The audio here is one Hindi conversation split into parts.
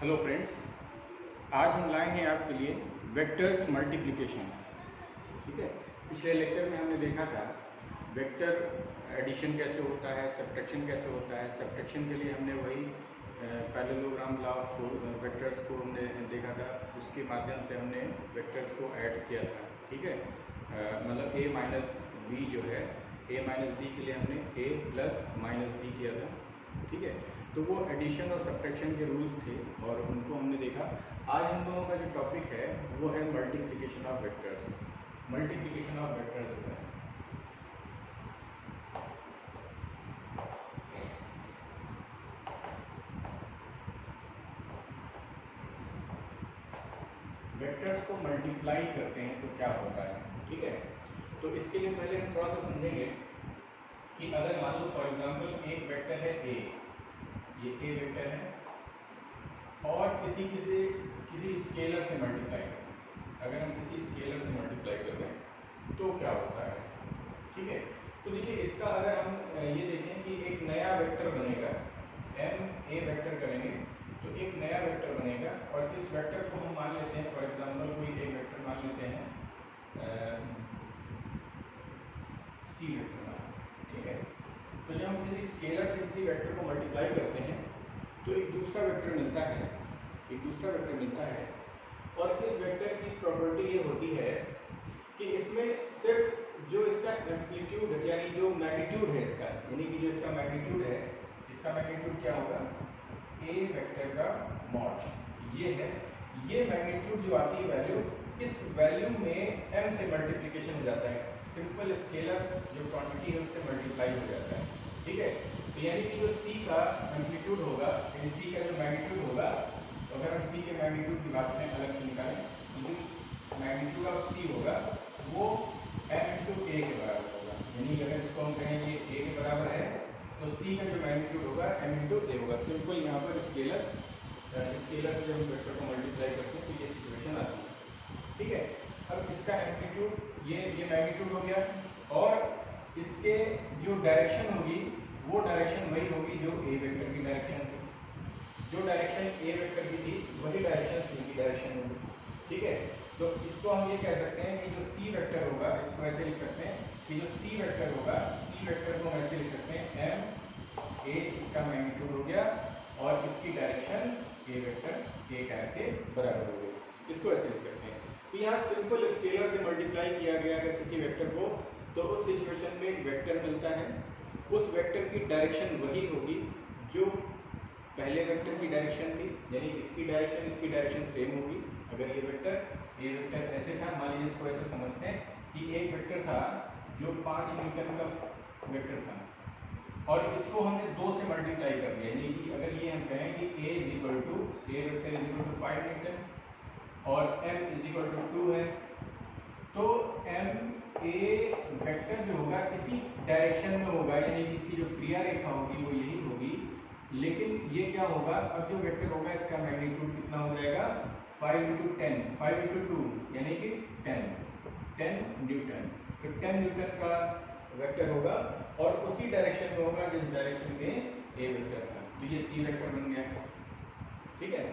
हेलो फ्रेंड्स, आज हम लाए हैं आपके लिए वेक्टर्स मल्टीप्लिकेशन। ठीक है, पिछले लेक्चर में हमने देखा था वेक्टर एडिशन कैसे होता है, सब्ट्रैक्शन कैसे होता है। सब्ट्रैक्शन के लिए हमने वही पैरेललोग्राम लॉ ऑफ वेक्टर्स को हमने देखा था, उसके माध्यम से हमने वेक्टर्स को ऐड किया था। ठीक है, मतलब a माइनस बी जो है, a माइनस बी के लिए हमने a प्लस माइनस बी किया था। ठीक है, तो वो एडिशन और सब्ट्रैक्शन के रूल्स थे और उनको हमने देखा। आज हम लोगों का जो टॉपिक है वो है multiplication of vectors. Multiplication of vectors होता है। वेक्टर्स को मल्टीप्लाई करते हैं तो क्या होता है। ठीक है, तो इसके लिए पहले हम थोड़ा सा समझेंगे कि अगर मान लो फॉर एग्जांपल एक वेक्टर है a, ये a वेक्टर है और किसी स्केलर से मल्टीप्लाई करते हैं। अगर हम किसी स्केलर से मल्टीप्लाई करते हैं तो क्या होता है। ठीक है, तो देखिए इसका अगर हम ये देखें कि एक नया वेक्टर बनेगा, m a वेक्टर करेंगे तो एक नया वेक्टर बनेगा और इस वेक्टर को हम मान लेते हैं, फॉर एग्जांपल कोई एक वेक्टर मान लेते हैं c वेक्टर। ठीक है, तो जब हम किसी स्केलर से किसी वेक्टर को मल्टीप्लाई करते हैं तो एक दूसरा वेक्टर मिलता है और इस वेक्टर की प्रॉपर्टी ये होती है कि इसमें सिर्फ जो इसका एम्पलीट्यूड यानी जो मैग्नीट्यूड है इसका, यानी कि जो इसका मैग्नीट्यूड है, इसका मैग्नीट्यूड क्या होगा, a वेक्टर का मॉड ये है। ये मैग्नीट्यूड जो आती है वैल्यू, इस वैल्यू में m से मल्टीप्लिकेशन हो जाता है। सिंपल स्केलर जो क्वांटिटी है उससे मल्टीप्लाई हो जाता है। ठीक है, तो यानी कि जो c का एम्पलीट्यूड होगा, यानी c का जो मैग्नीट्यूड होगा, तो अगर हम c के मैग्नीट्यूड की बात करें अलग से निकालें, तो मैग्नीट्यूड ऑफ c होगा वो m इंटू a के बराबर होगा। यानी अगर इसको हम कहें ये a के बराबर है तो c का जो मैग्नीट्यूड होगा m इंटू a होगा। सिंपल यहाँ पर स्केलर से जब हम वेक्टर को मल्टीप्लाई करते हैं तो ये सिचुएशन आती है। ठीक है, अब इसका एम्पलीट्यूड ये मैग्नीट्यूड हो गया और इसके जो डायरेक्शन होगी वो डायरेक्शन वही होगी जो a वेक्टर की डायरेक्शन थी। जो डायरेक्शन a वेक्टर की थी वही डायरेक्शन c की डायरेक्शन होगी। ठीक है, तो इसको हम ये कह सकते हैं कि जो c वेक्टर होगा, इसको ऐसे लिख सकते हैं कि जो c वेक्टर होगा, c वेक्टर को हम ऐसे लिख सकते हैं m a, इसका मैग्नीट्यूड हो गया और इसकी direction a vector a cap के बराबर हो गई। इसको ऐसे लिख सकते हैं। तो यहाँ सिंपल स्केलर से मल्टीप्लाई किया गया अगर किसी वेक्टर को, तो उस सिचुएशन में एक वेक्टर मिलता है। उस वेक्टर की डायरेक्शन वही होगी जो पहले वेक्टर की डायरेक्शन थी, यानी इसकी डायरेक्शन सेम होगी। अगर ये वेक्टर ऐसे था, मान लीजिए इसको ऐसे समझते हैं कि एक वेक्टर था जो 5 न्यूटन का वेक्टर था और इसको हमने 2 से मल्टीप्लाई कर दिया। यानी कि अगर ये हम कहें कि a vector is equal to 5 newton और m इज इक्वल टू 2 है, तो m a वेक्टर जो होगा इसी डायरेक्शन में होगा, यानी कि इसकी जो क्रिया रेखा होगी वो यही होगी। लेकिन ये क्या होगा, अब जो वेक्टर होगा इसका मैग्नीट्यूड कितना हो जाएगा, 5 इंटू 10, 5 इंटू 2 यानी कि 10 न्यूटन। तो 10 न्यूटन का वेक्टर होगा और उसी डायरेक्शन में होगा जिस डायरेक्शन में a वेक्टर था। तो ये c वेक्टर बन गया। ठीक है,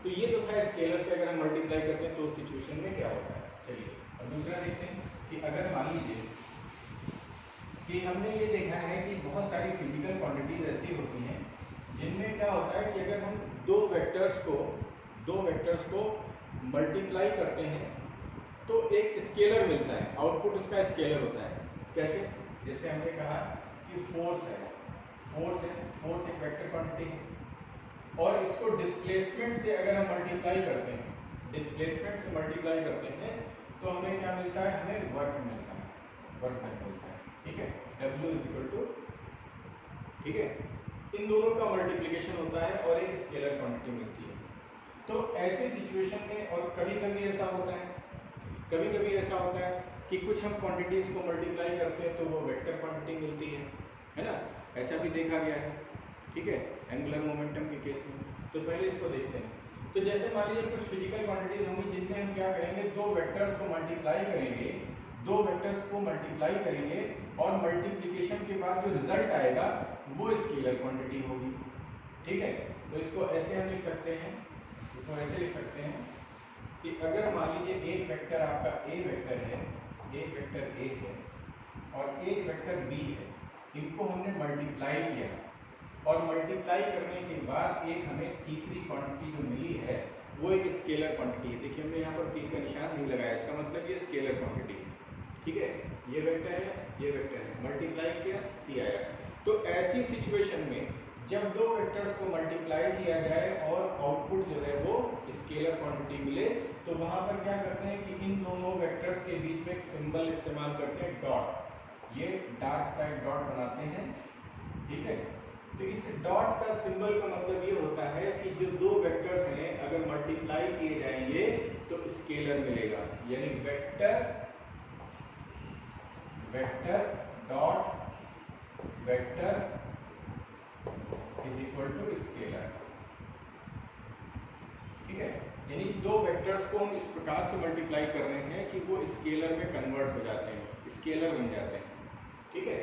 तो ये तो था स्केलर से अगर हम मल्टीप्लाई करते हैं तो उस सिचुएशन में क्या होता है। चलिए अब दूसरा देखते हैं कि अगर मान लीजिए कि हमने ये देखा है कि बहुत सारी फिजिकल क्वांटिटीज ऐसी होती हैं जिनमें क्या होता है कि अगर हम दो वेक्टर्स को मल्टीप्लाई करते हैं तो एक स्केलर मिलता है, आउटपुट उसका स्केलर होता है। कैसे, जैसे हमने कहा कि फोर्स एक वेक्टर क्वांटिटी है और इसको डिस्प्लेसमेंट से अगर हम मल्टीप्लाई करते हैं, तो हमें क्या मिलता है, हमें वर्क मिलता है। ठीक है, W इज इक्वल टू, ठीक है, इन दोनों का मल्टीप्लिकेशन होता है और एक स्केलर क्वांटिटी मिलती है। तो ऐसे सिचुएशन में, और कभी कभी ऐसा होता है कि कुछ हम क्वांटिटीज को मल्टीप्लाई करते हैं तो वो वेक्टर क्वांटिटी मिलती है ना, ऐसा भी देखा गया है। ठीक है, एंगुलर मोमेंटम के केस में। तो पहले इसको देखते हैं। तो जैसे मान लीजिए कुछ फिजिकल क्वांटिटीज होंगी जिनमें हम क्या करेंगे, दो वेक्टर्स को मल्टीप्लाई करेंगे और मल्टीप्लिकेशन के बाद जो रिजल्ट आएगा वो स्केलर क्वांटिटी होगी। ठीक है, तो इसको ऐसे हम लिख सकते हैं इसको ऐसे लिख सकते हैं कि अगर मान लीजिए एक वेक्टर आपका ए वेक्टर है, एक वेक्टर ए है और एक वेक्टर बी है, इनको हमने मल्टीप्लाई किया और मल्टीप्लाई करने के बाद एक हमें तीसरी क्वांटिटी जो मिली है वो एक स्केलर क्वांटिटी है। देखिए हमने यहाँ पर तीर का निशान नहीं लगाया, इसका मतलब ये स्केलर क्वांटिटी है, ठीक है। ये वेक्टर है, ये वेक्टर है, मल्टीप्लाई किया सी आया। तो ऐसी सिचुएशन में जब दो वेक्टर्स को मल्टीप्लाई किया जाए और आउटपुट जो है वो स्केलर क्वांटिटी मिले, तो वहां पर क्या करते हैं कि इन दोनों वेक्टर्स के बीच में एक सिंबल इस्तेमाल करते हैं, डॉट। ये डार्क साइड डॉट बनाते हैं, ठीक है। तो इस डॉट का सिंबल का मतलब ये होता है कि जो दो वेक्टर्स हैं अगर मल्टीप्लाई किए जाएंगे तो स्केलर मिलेगा, यानी vector dot vector is equal to scalar, ठीक है। यानी दो वेक्टर्स को हम इस प्रकार से मल्टीप्लाई कर रहे हैं कि वो स्केलर में कन्वर्ट हो जाते हैं, स्केलर बन जाते हैं, ठीक है।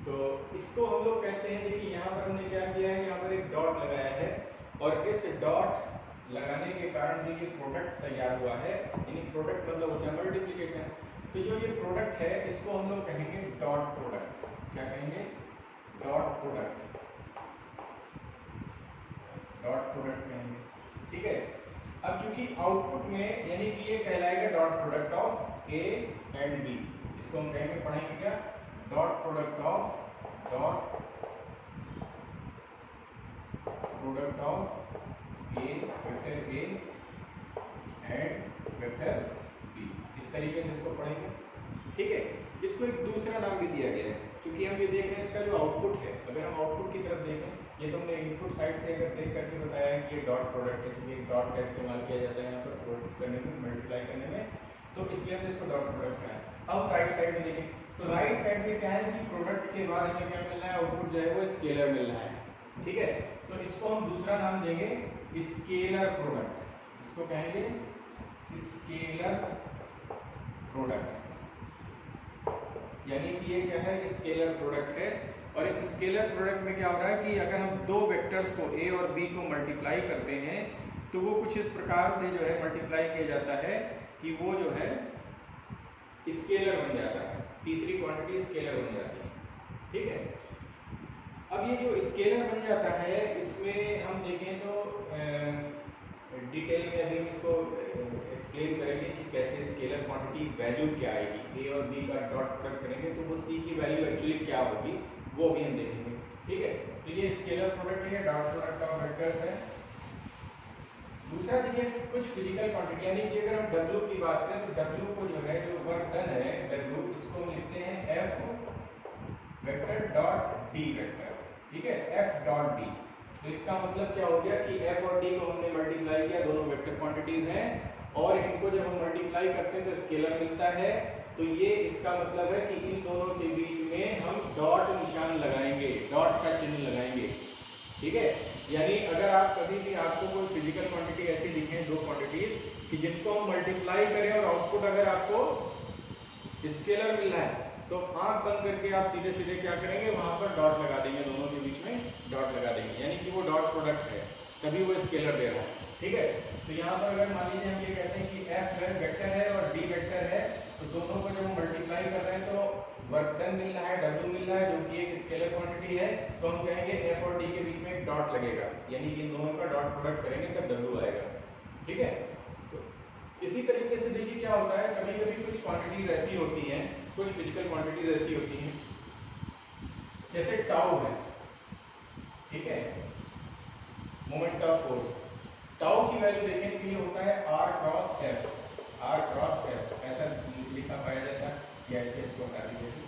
तो इसको हम लोग कहते हैं, देखिए यहाँ पर हमने क्या किया है, यहाँ पर एक डॉट लगाया है और इस डॉट लगाने के कारण जो ये प्रोडक्ट तैयार हुआ है, यानी प्रोडक्ट मतलब होता है मल्टीप्लिकेशन, तो जो ये प्रोडक्ट है इसको हम लोग कहेंगे डॉट प्रोडक्ट। क्या कहेंगे? डॉट प्रोडक्ट, डॉट प्रोडक्ट कहेंगे, ठीक है। अब क्योंकि आउटपुट में यानी कि ये कहलाएगा dot product of A and B, इसको हम कहेंगे, पढ़ेंगे क्या, dot product of A vector A and vector B, इस तरीके से इसको पढ़ेंगे, ठीक है। इसको एक दूसरा नाम भी दिया गया है क्योंकि हम ये देख रहे हैं इसका जो आउटपुट है, अगर हम आउटपुट की तरफ देखें, ये तो हमने इनपुट साइड से अगर देख करके बताया है कि ये डॉट प्रोडक्ट है, क्योंकि डॉट का इस्तेमाल किया जाता है यहाँ पर प्रोडक्ट करने में, मल्टीप्लाई करने में, तो इसलिए हमने इसको डॉट प्रोडक्ट कहा है। अब राइट साइड में देखें तो राइट साइड में क्या है कि प्रोडक्ट के बाद हमें क्या मिल रहा है, आउटपुट जो है वो स्केलर मिल रहा है, ठीक है। तो इसको हम दूसरा नाम देंगे स्केलर प्रोडक्ट, इसको कहेंगे स्केलर प्रोडक्ट, यानी कि ये क्या है, स्केलर प्रोडक्ट है। और इस स्केलर प्रोडक्ट में क्या हो रहा है कि अगर हम दो वेक्टर्स को ए और बी को मल्टीप्लाई करते हैं तो वो कुछ इस प्रकार से जो है मल्टीप्लाई किया जाता है कि वो जो है स्केलर बन जाता है, तीसरी क्वांटिटी स्केलर बन जाती है, ठीक है। अब ये जो स्केलर बन जाता है इसमें हम देखें तो डिटेल में अभी हम इसको एक्सप्लेन करेंगे कि कैसे स्केलर क्वांटिटी वैल्यू क्या आएगी, ए और बी का डॉट प्रोडक्ट करेंगे तो वो सी की वैल्यू एक्चुअली क्या होगी वो भी हम देखेंगे, ठीक है। तो ये स्केलर प्रोडक्ट है, डॉट प्रोडक्ट ऑफ वेक्टर्स है। दूसरा देखिए कुछ फिजिकल क्वांटिटी, यानी कि अगर हम W की बात करें तो W को जो है, जो वर्क डन है W, इसको हम लिखते हैं F vector dot D vector, ठीक है, F डॉट D। तो इसका मतलब क्या हो गया कि F और D को हमने मल्टीप्लाई किया, दोनों वेक्टर क्वांटिटीज हैं और इनको जब हम मल्टीप्लाई करते हैं तो स्केलर मिलता है, तो ये इसका मतलब है कि इन दोनों के बीच में हम डॉट निशान लगाएंगे, डॉट का चिन्ह लगाएंगे, ठीक है। यानी अगर आप कभी भी आपको कोई फिजिकल क्वांटिटी ऐसी दिखें, दो क्वांटिटीज कि जिनको हम मल्टीप्लाई करें और आउटपुट अगर आपको स्केलर मिल रहा है तो आंख बंद करके आप सीधे सीधे क्या करेंगे, वहां पर डॉट लगा देंगे, दोनों के बीच में डॉट लगा देंगे, यानी कि वो डॉट प्रोडक्ट है, तभी वो स्केलर दे रहा है, ठीक है। तो यहाँ पर अगर मान लीजिए हम ये कहते हैं कि F वेक्टर है और D वेक्टर है, तो दोनों को जब हम मल्टीप्लाई कर रहे हैं तो वर्क डन मिल रहा है, W मिल रहा है जो कि एक स्केलर क्वांटिटी है, तो हम कहेंगे F और D के बीच में एक डॉट लगेगा, यानी कि इन दोनों का डॉट प्रोडक्ट करेंगे तब W आएगा, ठीक है। तो इसी तरीके से देखिए क्या होता है, कभी कभी कुछ क्वांटिटीज ऐसी होती हैं, कुछ फिजिकल क्वांटिटीज ऐसी होती हैं, जैसे टाउ है, ठीक है, मोमेंट ऑफ फोर्स। टाउ की वैल्यू देखें तो ये होता है R cross F, R cross F ऐसा लिखा पाया जाता है, या ऐसे इसको हटा दीजिए।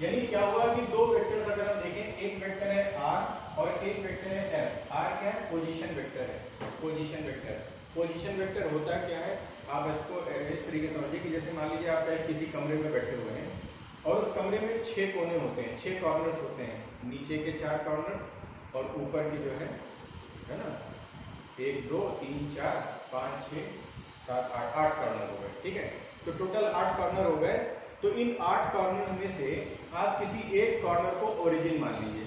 यानी क्या हुआ कि दो वेक्टर्स अगर हम देखें, एक वेक्टर है R और एक वेक्टर है F। R क्या है, पोजीशन वेक्टर है, पोजीशन वेक्टर। पोजीशन वेक्टर होता क्या है, आप इसको इस तरीके से समझिए कि जैसे मान लीजिए आप किसी कमरे में बैठे हुए हैं और उस कमरे में 6 कोने होते हैं, 6 कॉर्नर्स होते हैं, नीचे के 4 कॉर्नर्स और ऊपर के जो है ना, 1 2 3 4 5 6 7 8 कॉर्नर हो गए, ठीक है। तो टोटल 8 कॉर्नर हो गए। तो इन 8 कॉर्नर में से आप किसी एक कॉर्नर को ओरिजिन मान लीजिए,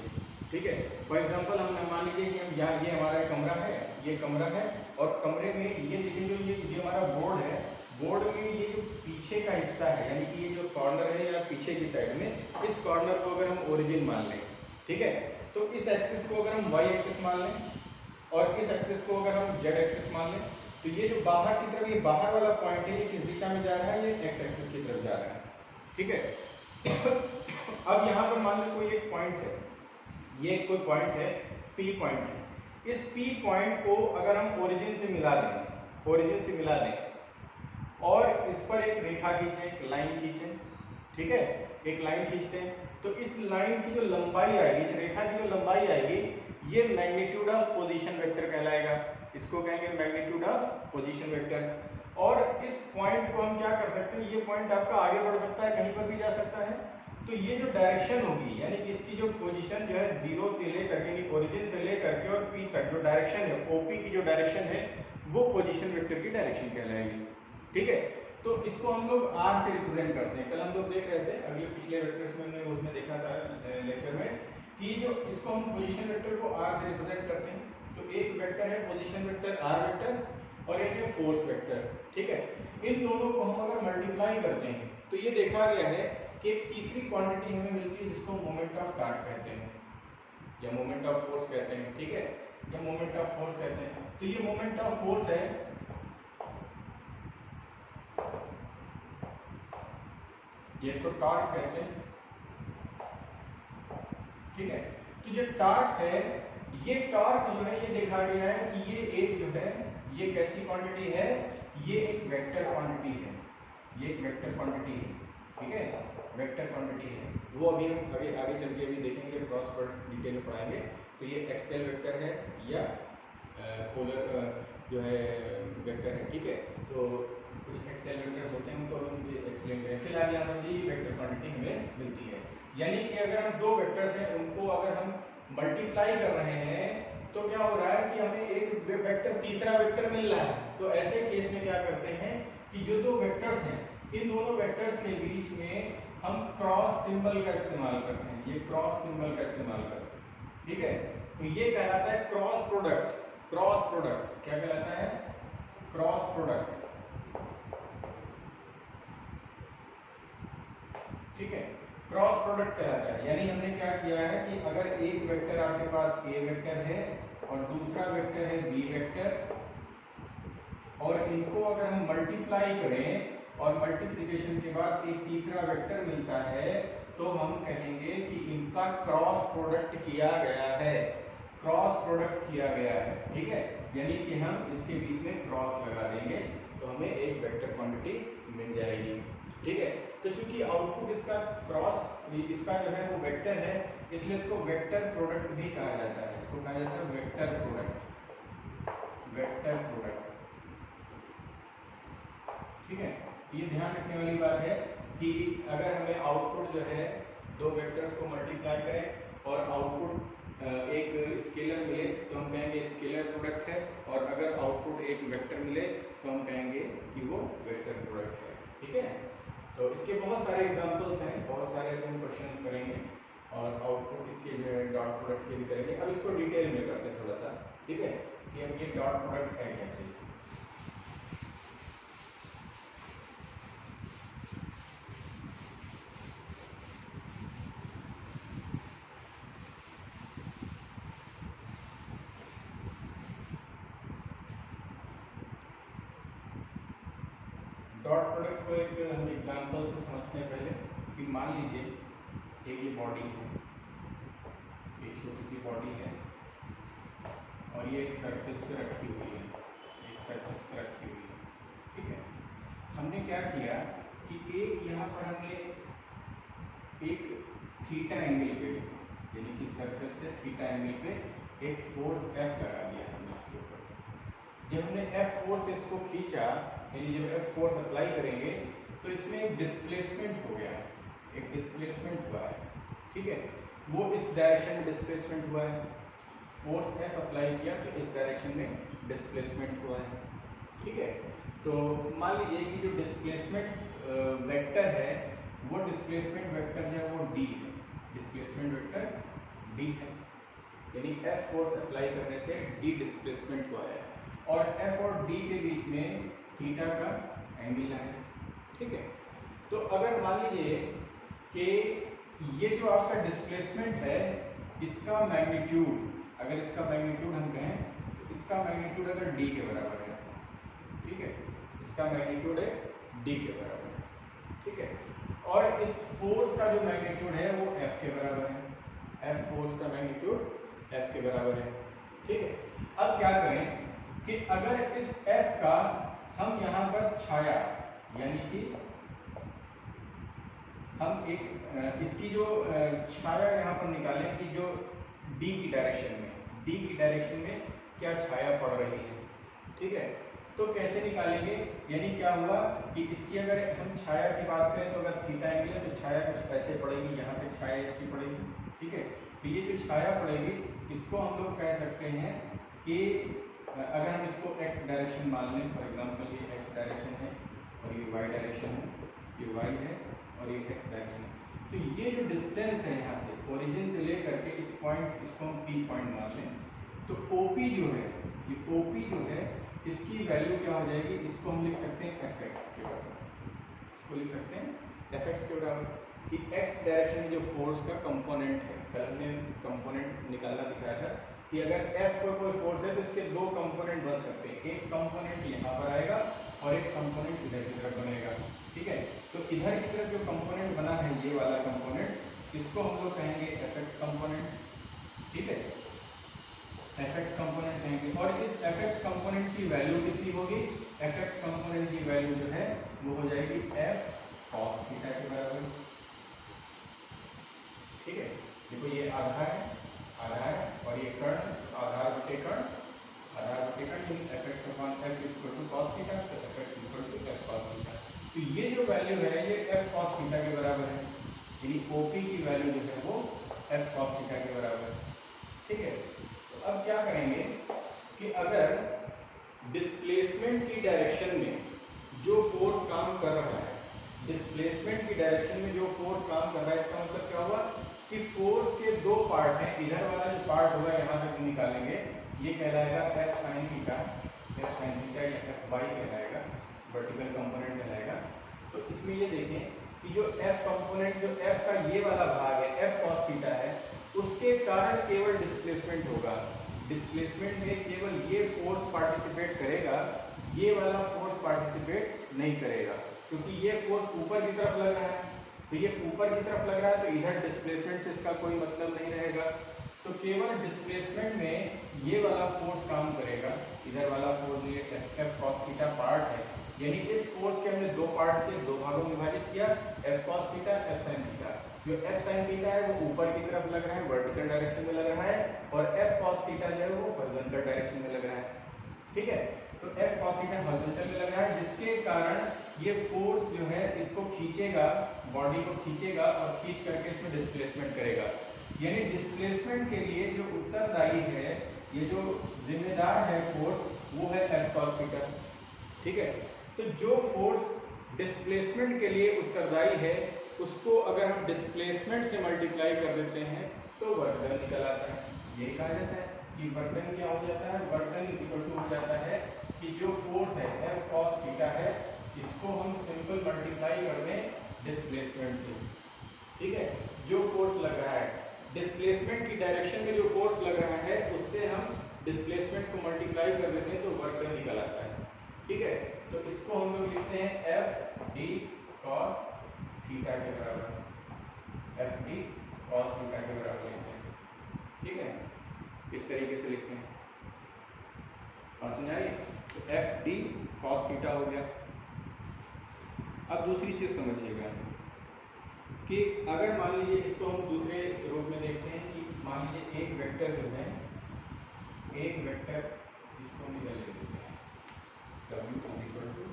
ठीक है। फॉर एग्जांपल हम मान लीजिए कि हम यहाँ ये हमारा कमरा है, ये कमरा है, और कमरे में ये देखिए जो ये हमारा बोर्ड है, बोर्ड में ये जो पीछे का हिस्सा है, यानी कि ये जो कॉर्नर है या पीछे की साइड में, इस कॉर्नर को अगर हम ओरिजिन मान लें, ठीक है, तो इस एक्सिस को अगर हम वाई एक्सिस मान लें और इस एक्सिस को अगर हम जेड एक्सिस मान लें, तो ये जो बाहर की तरफ, ये बाहर वाला पॉइंट है, ये किस दिशा में जा रहा है, ये एक्स एक्सिस की तरफ जा रहा है, ठीक है। अब यहाँ पर मान लो कोई एक पॉइंट है, ये कोई पॉइंट है, पी पॉइंट है। इस पी पॉइंट को अगर हम ओरिजिन से मिला दें, ओरिजिन से मिला दें और इस पर एक रेखा खींचें, एक लाइन खींचें, ठीक है, एक लाइन खींचते हैं, तो इस लाइन की जो लंबाई आएगी, इस रेखा की जो लंबाई आएगी, ये मैग्नीट्यूड ऑफ पोजीशन वेक्टर कहलाएगा। इसको कहेंगे मैग्नीट्यूड ऑफ पोजीशन वेक्टर। और इस पॉइंट को हम क्या कर सकते हैं, ये पॉइंट आपका आगे बढ़ सकता है, कहीं पर भी जा सकता है, तो ये जो डायरेक्शन होगी, यानी कि इसकी जो पोजीशन जो है जीरो से लेकर के, ओरिजिन से लेकर के और पी तक जो डायरेक्शन है, ओपी की जो डायरेक्शन है, वो पोजीशन वेक्टर की डायरेक्शन कहलाएगी, ठीक है। तो इसको हम लोग आर से रिप्रेजेंट करते हैं। कल हम लोग देख रहे थे, अगले पिछले वेक्टर्स में हमने उसमें देखा था लेक्चर में, कि जो इसको हम पोजीशन वेक्टर को आर से रिप्रेजेंट करते हैं। तो एक वेक्टर है पोजीशन वेक्टर आर वेक्टर और एक है फोर्स वेक्टर, ठीक है। इन दोनों को हम अगर मल्टीप्लाई करते हैं तो ये देखा गया है कि एक तीसरी क्वांटिटी हमें मिलती है जिसको मोमेंट ऑफ टार्क कहते हैं या मोमेंट ऑफ फोर्स कहते हैं, ठीक है, या मोमेंट ऑफ फोर्स कहते हैं। तो ये मोमेंट ऑफ फोर्स है, ये इसको टॉर्क कहते हैं, ठीक है। तो ये टॉर्क है, ये टॉर्क जो है, ये देखा गया है कि ये एक जो है, ये कैसी क्वांटिटी है, ये एक वेक्टर क्वांटिटी है, ये एक वेक्टर क्वांटिटी है, ठीक है, वेक्टर क्वांटिटी है। वो अभी हम आगे चल के अभी देखेंगे, क्रॉस पर डिटेल में पढ़ाएंगे। तो ये एक्सेल वेक्टर है या पोलर जो है वेक्टर है, ठीक है। तो कुछ एक्सेल वेक्टर्स होते हैं, उनको हम एक्सप्लेन करें। फिलहाल यहाँ समझिए वेक्टर क्वांटिटी हमें मिलती है, यानी कि अगर हम दो वेक्टर्स हैं, उनको अगर हम मल्टीप्लाई कर रहे हैं, तो क्या हो रहा है कि हमें एक वेक्टर, तीसरा वेक्टर मिल रहा है। तो ऐसे केस में क्या करते हैं कि जो दो वेक्टर्स हैं, इन दोनों वेक्टर्स के बीच में हम क्रॉस सिंबल का इस्तेमाल करते हैं, ये क्रॉस सिंबल का इस्तेमाल करते हैं, ठीक है। तो ये कहलाता है क्रॉस प्रोडक्ट। क्रॉस प्रोडक्ट क्या कहलाता है, क्रॉस प्रोडक्ट, ठीक है, क्रॉस प्रोडक्ट कहलाता है। यानी हमने क्या किया है कि अगर एक वेक्टर आपके पास ए वेक्टर है और दूसरा वेक्टर है बी वेक्टर, और इनको अगर हम मल्टीप्लाई करें और मल्टीप्लिकेशन के बाद एक तीसरा वेक्टर मिलता है, तो हम कहेंगे कि इनका क्रॉस प्रोडक्ट किया गया है, क्रॉस प्रोडक्ट किया गया है, ठीक है। यानी कि हम इसके बीच में क्रॉस लगा देंगे तो हमें एक वेक्टर क्वांटिटी मिल जाएगी, ठीक है। तो चूंकि आउटपुट इसका क्रॉस, इसका जो है वो वेक्टर है, इसलिए इसको वेक्टर प्रोडक्ट भी कहा जाता है। इसको कहा जाता है वेक्टर प्रोडक्ट, वेक्टर प्रोडक्ट, ठीक है। ये ध्यान रखने वाली बात है कि अगर हमें आउटपुट जो है दो वेक्टर्स को मल्टीप्लाई करें और आउटपुट एक स्केलर मिले तो हम कहेंगे स्केलर प्रोडक्ट है, और अगर आउटपुट एक वेक्टर मिले तो हम कहेंगे कि वो वेक्टर प्रोडक्ट है, ठीक है। तो इसके बहुत सारे एग्जांपल्स हैं, बहुत सारे हम क्वेश्चंस करेंगे और आउटपुट इसके जो है डॉट प्रोडक्ट के भी करेंगे। अब इसको डिटेल में करते हैं थोड़ा सा, ठीक है, कि अब ये डॉट प्रोडक्ट है क्या चीज़। डॉट प्रोडक्ट को एक हम एग्जांपल से समझते हैं पहले, कि मान लीजिए एक ये बॉडी है, एक छोटी सी बॉडी है और ये एक सरफेस पे रखी हुई है, एक सरफेस पे रखी हुई है, ठीक है। हमने क्या किया कि एक यहाँ पर हमने एक थीटा एंगल पे, यानी कि सरफेस से थीटा एंगल पे एक फोर्स F लगा दिया हमने इसके ऊपर। जब हमने F फोर्स से इसको खींचा, यानी जब F फोर्स अप्लाई करेंगे तो इसमें एक डिस्प्लेसमेंट हो गया है, एक डिस्प्लेसमेंट हुआ है, ठीक है। वो इस डायरेक्शन में डिस्प्लेसमेंट हुआ है, फोर्स F अप्लाई किया तो इस डायरेक्शन में डिस्प्लेसमेंट हुआ है, ठीक है। तो मान लीजिए कि जो डिस्प्लेसमेंट वेक्टर है, वो डिस्प्लेसमेंट वेक्टर जो है वो D है, डिस्प्लेसमेंट वेक्टर D है, यानी F फोर्स अप्लाई करने से D डिस्प्लेसमेंट को आया और F और D के बीच में थीटा का एंगल आया। ठीक है, तो अगर मान लीजिए कि ये जो आपका डिस्प्लेसमेंट है इसका मैग्नीट्यूड, अगर इसका मैग्नीट्यूड हम कहें तो इसका मैग्नीट्यूड अगर D के बराबर है, ठीक है, इसका मैग्नीट्यूड है D के बराबर है, ठीक है, और इस फोर्स का जो मैग्नीट्यूड है वो F के बराबर है, F फोर्स का मैग्नीट्यूड F के बराबर है। ठीक है, अब क्या करें कि अगर इस F का हम यहाँ पर छाया यानी कि हम एक इसकी जो छाया यहाँ पर निकालें कि जो D की डायरेक्शन में क्या छाया पड़ रही है। ठीक है, तो कैसे निकालेंगे, यानी क्या हुआ कि इसकी अगर हम छाया की बात करें तो अगर थीटा एंगल है तो छाया कुछ ऐसे पड़ेगी, यहाँ पे छाया इसकी पड़ेगी। ठीक है, तो ये जो छाया पड़ेगी इसको हम लोग कह सकते हैं कि अगर हम इसको x डायरेक्शन मान लें, फॉर एग्जांपल ये x डायरेक्शन है और ये y डायरेक्शन है, ये y है और ये x डायरेक्शन है, तो ये जो डिस्टेंस है यहाँ से ओरिजिन से लेकर के इस पॉइंट, इसको हम P पॉइंट मान लें, तो OP जो है, ये OP जो है इसकी वैल्यू क्या हो जाएगी, इसको हम लिख सकते हैं fx के बराबर, इसको लिख सकते हैं fx के बराबर कि x डायरेक्शन में जो फोर्स का कंपोनेंट है, कल हमने कंपोनेंट निकालना दिखाया था कि अगर F पर कोई फोर्स है तो इसके दो कंपोनेंट बन सकते हैं, एक कंपोनेंट यहाँ पर आएगा और एक कंपोनेंट इधर की तरफ बनेगा। ठीक है, तो इधर की तरफ जो कंपोनेंट बना है ये वाला कंपोनेंट, इसको हम लोग कहेंगे fx कंपोनेंट। ठीक है, fx कंपोनेंट कहेंगे और इस fx कंपोनेंट की वैल्यू कितनी होगी, fx कंपोनेंट की वैल्यू जो है वो हो जाएगी f cos थीटा के बराबर। ठीक है, देखो ये आधार है और ये कर्ण, आधार बटे कर्ण यानी fx upon f equal to cos theta, तो fx equal to f cos theta. तो ये जो वैल्यू है ये f cos थीटा के बराबर है, यानी OP की वैल्यू जो है वो f cos थीटा के बराबर है। ठीक है, तो अब क्या करेंगे कि अगर डिस्प्लेसमेंट की डायरेक्शन में जो फोर्स काम कर रहा है, डिस्प्लेसमेंट की डायरेक्शन में जो फोर्स काम कर रहा है, इसका मतलब क्या हुआ कि फोर्स के दो पार्ट हैं, इधर वाला जो पार्ट होगा यहाँ तक निकालेंगे, ये कहलाएगा f sin थीटा या fy कहलाएगा, वर्टिकल कंपोनेंट कहलाएगा। तो इसमें ये देखें कि जो f कंपोनेंट, जो f का ये वाला भाग है f cos थीटा है, उसके कारण केवल डिस्प्लेसमेंट होगा, डिस्प्लेसमेंट में केवल ये फोर्स पार्टिसिपेट करेगा, ये वाला फोर्स पार्टिसिपेट नहीं करेगा, क्योंकि ये फोर्स ऊपर की तरफ लग रहा है, तो ये ऊपर की तरफ लग रहा है तो इधर डिस्प्लेसमेंट से इसका कोई मतलब नहीं रहेगा, तो केवल डिस्प्लेसमेंट में ये वाला फोर्स काम करेगा, इधर वाला फोर्स ये f cos थीटा पार्ट है, यानी इस फोर्स के हमने दो पार्ट के दो भागों में विभाजित किया, f cos theta f sin theta. जो f sin थीटा है वो ऊपर की तरफ लग रहा है, वर्टिकल डायरेक्शन में लग रहा है, और f cos थीटा जो है वो हॉरिजॉन्टल डायरेक्शन में लग रहा है। ठीक है, तो f cos थीटा हॉरिजॉन्टल में लग रहा है, जिसके कारण ये फोर्स जो है इसको खींचेगा, बॉडी को खींचेगा और खींच करके इसमें डिस्प्लेसमेंट करेगा, यानी डिस्प्लेसमेंट के लिए जो उत्तरदायी है, ये जो जिम्मेदार है फोर्स, वो है f cos थीटा। ठीक है, तो जो फोर्स डिस्प्लेसमेंट के लिए उत्तरदायी है उसको अगर हम डिस्प्लेसमेंट से मल्टीप्लाई कर देते हैं तो वर्क डन निकल आता है। यही कहा जाता है कि वर्क डन क्या हो जाता है, वर्क डन इक्वल टू हो जाता है कि जो फोर्स है f cos थीटा है, इसको हम सिंपल मल्टीप्लाई कर दें डिस्प्लेसमेंट से। ठीक है, जो फोर्स लग रहा है डिस्प्लेसमेंट की डायरेक्शन में, जो फोर्स लग रहा है उससे हम डिस्प्लेसमेंट को मल्टीप्लाई कर देते हैं तो वर्क डन निकल आता है। ठीक है, तो इसको हम लोग लिखते हैं f d cos थीटा के बराबर, f d cos थीटा के बराबर लिखते हैं। ठीक है, इस तरीके से लिखते हैं, और समझ आई, तो f d cos थीटा हो गया। अब दूसरी चीज समझिएगा कि अगर मान लीजिए इसको हम दूसरे रूप में देखते हैं कि मान लीजिए एक वेक्टर जो है, एक वेक्टर इसको हम इधर ले लेते हैं, w equal to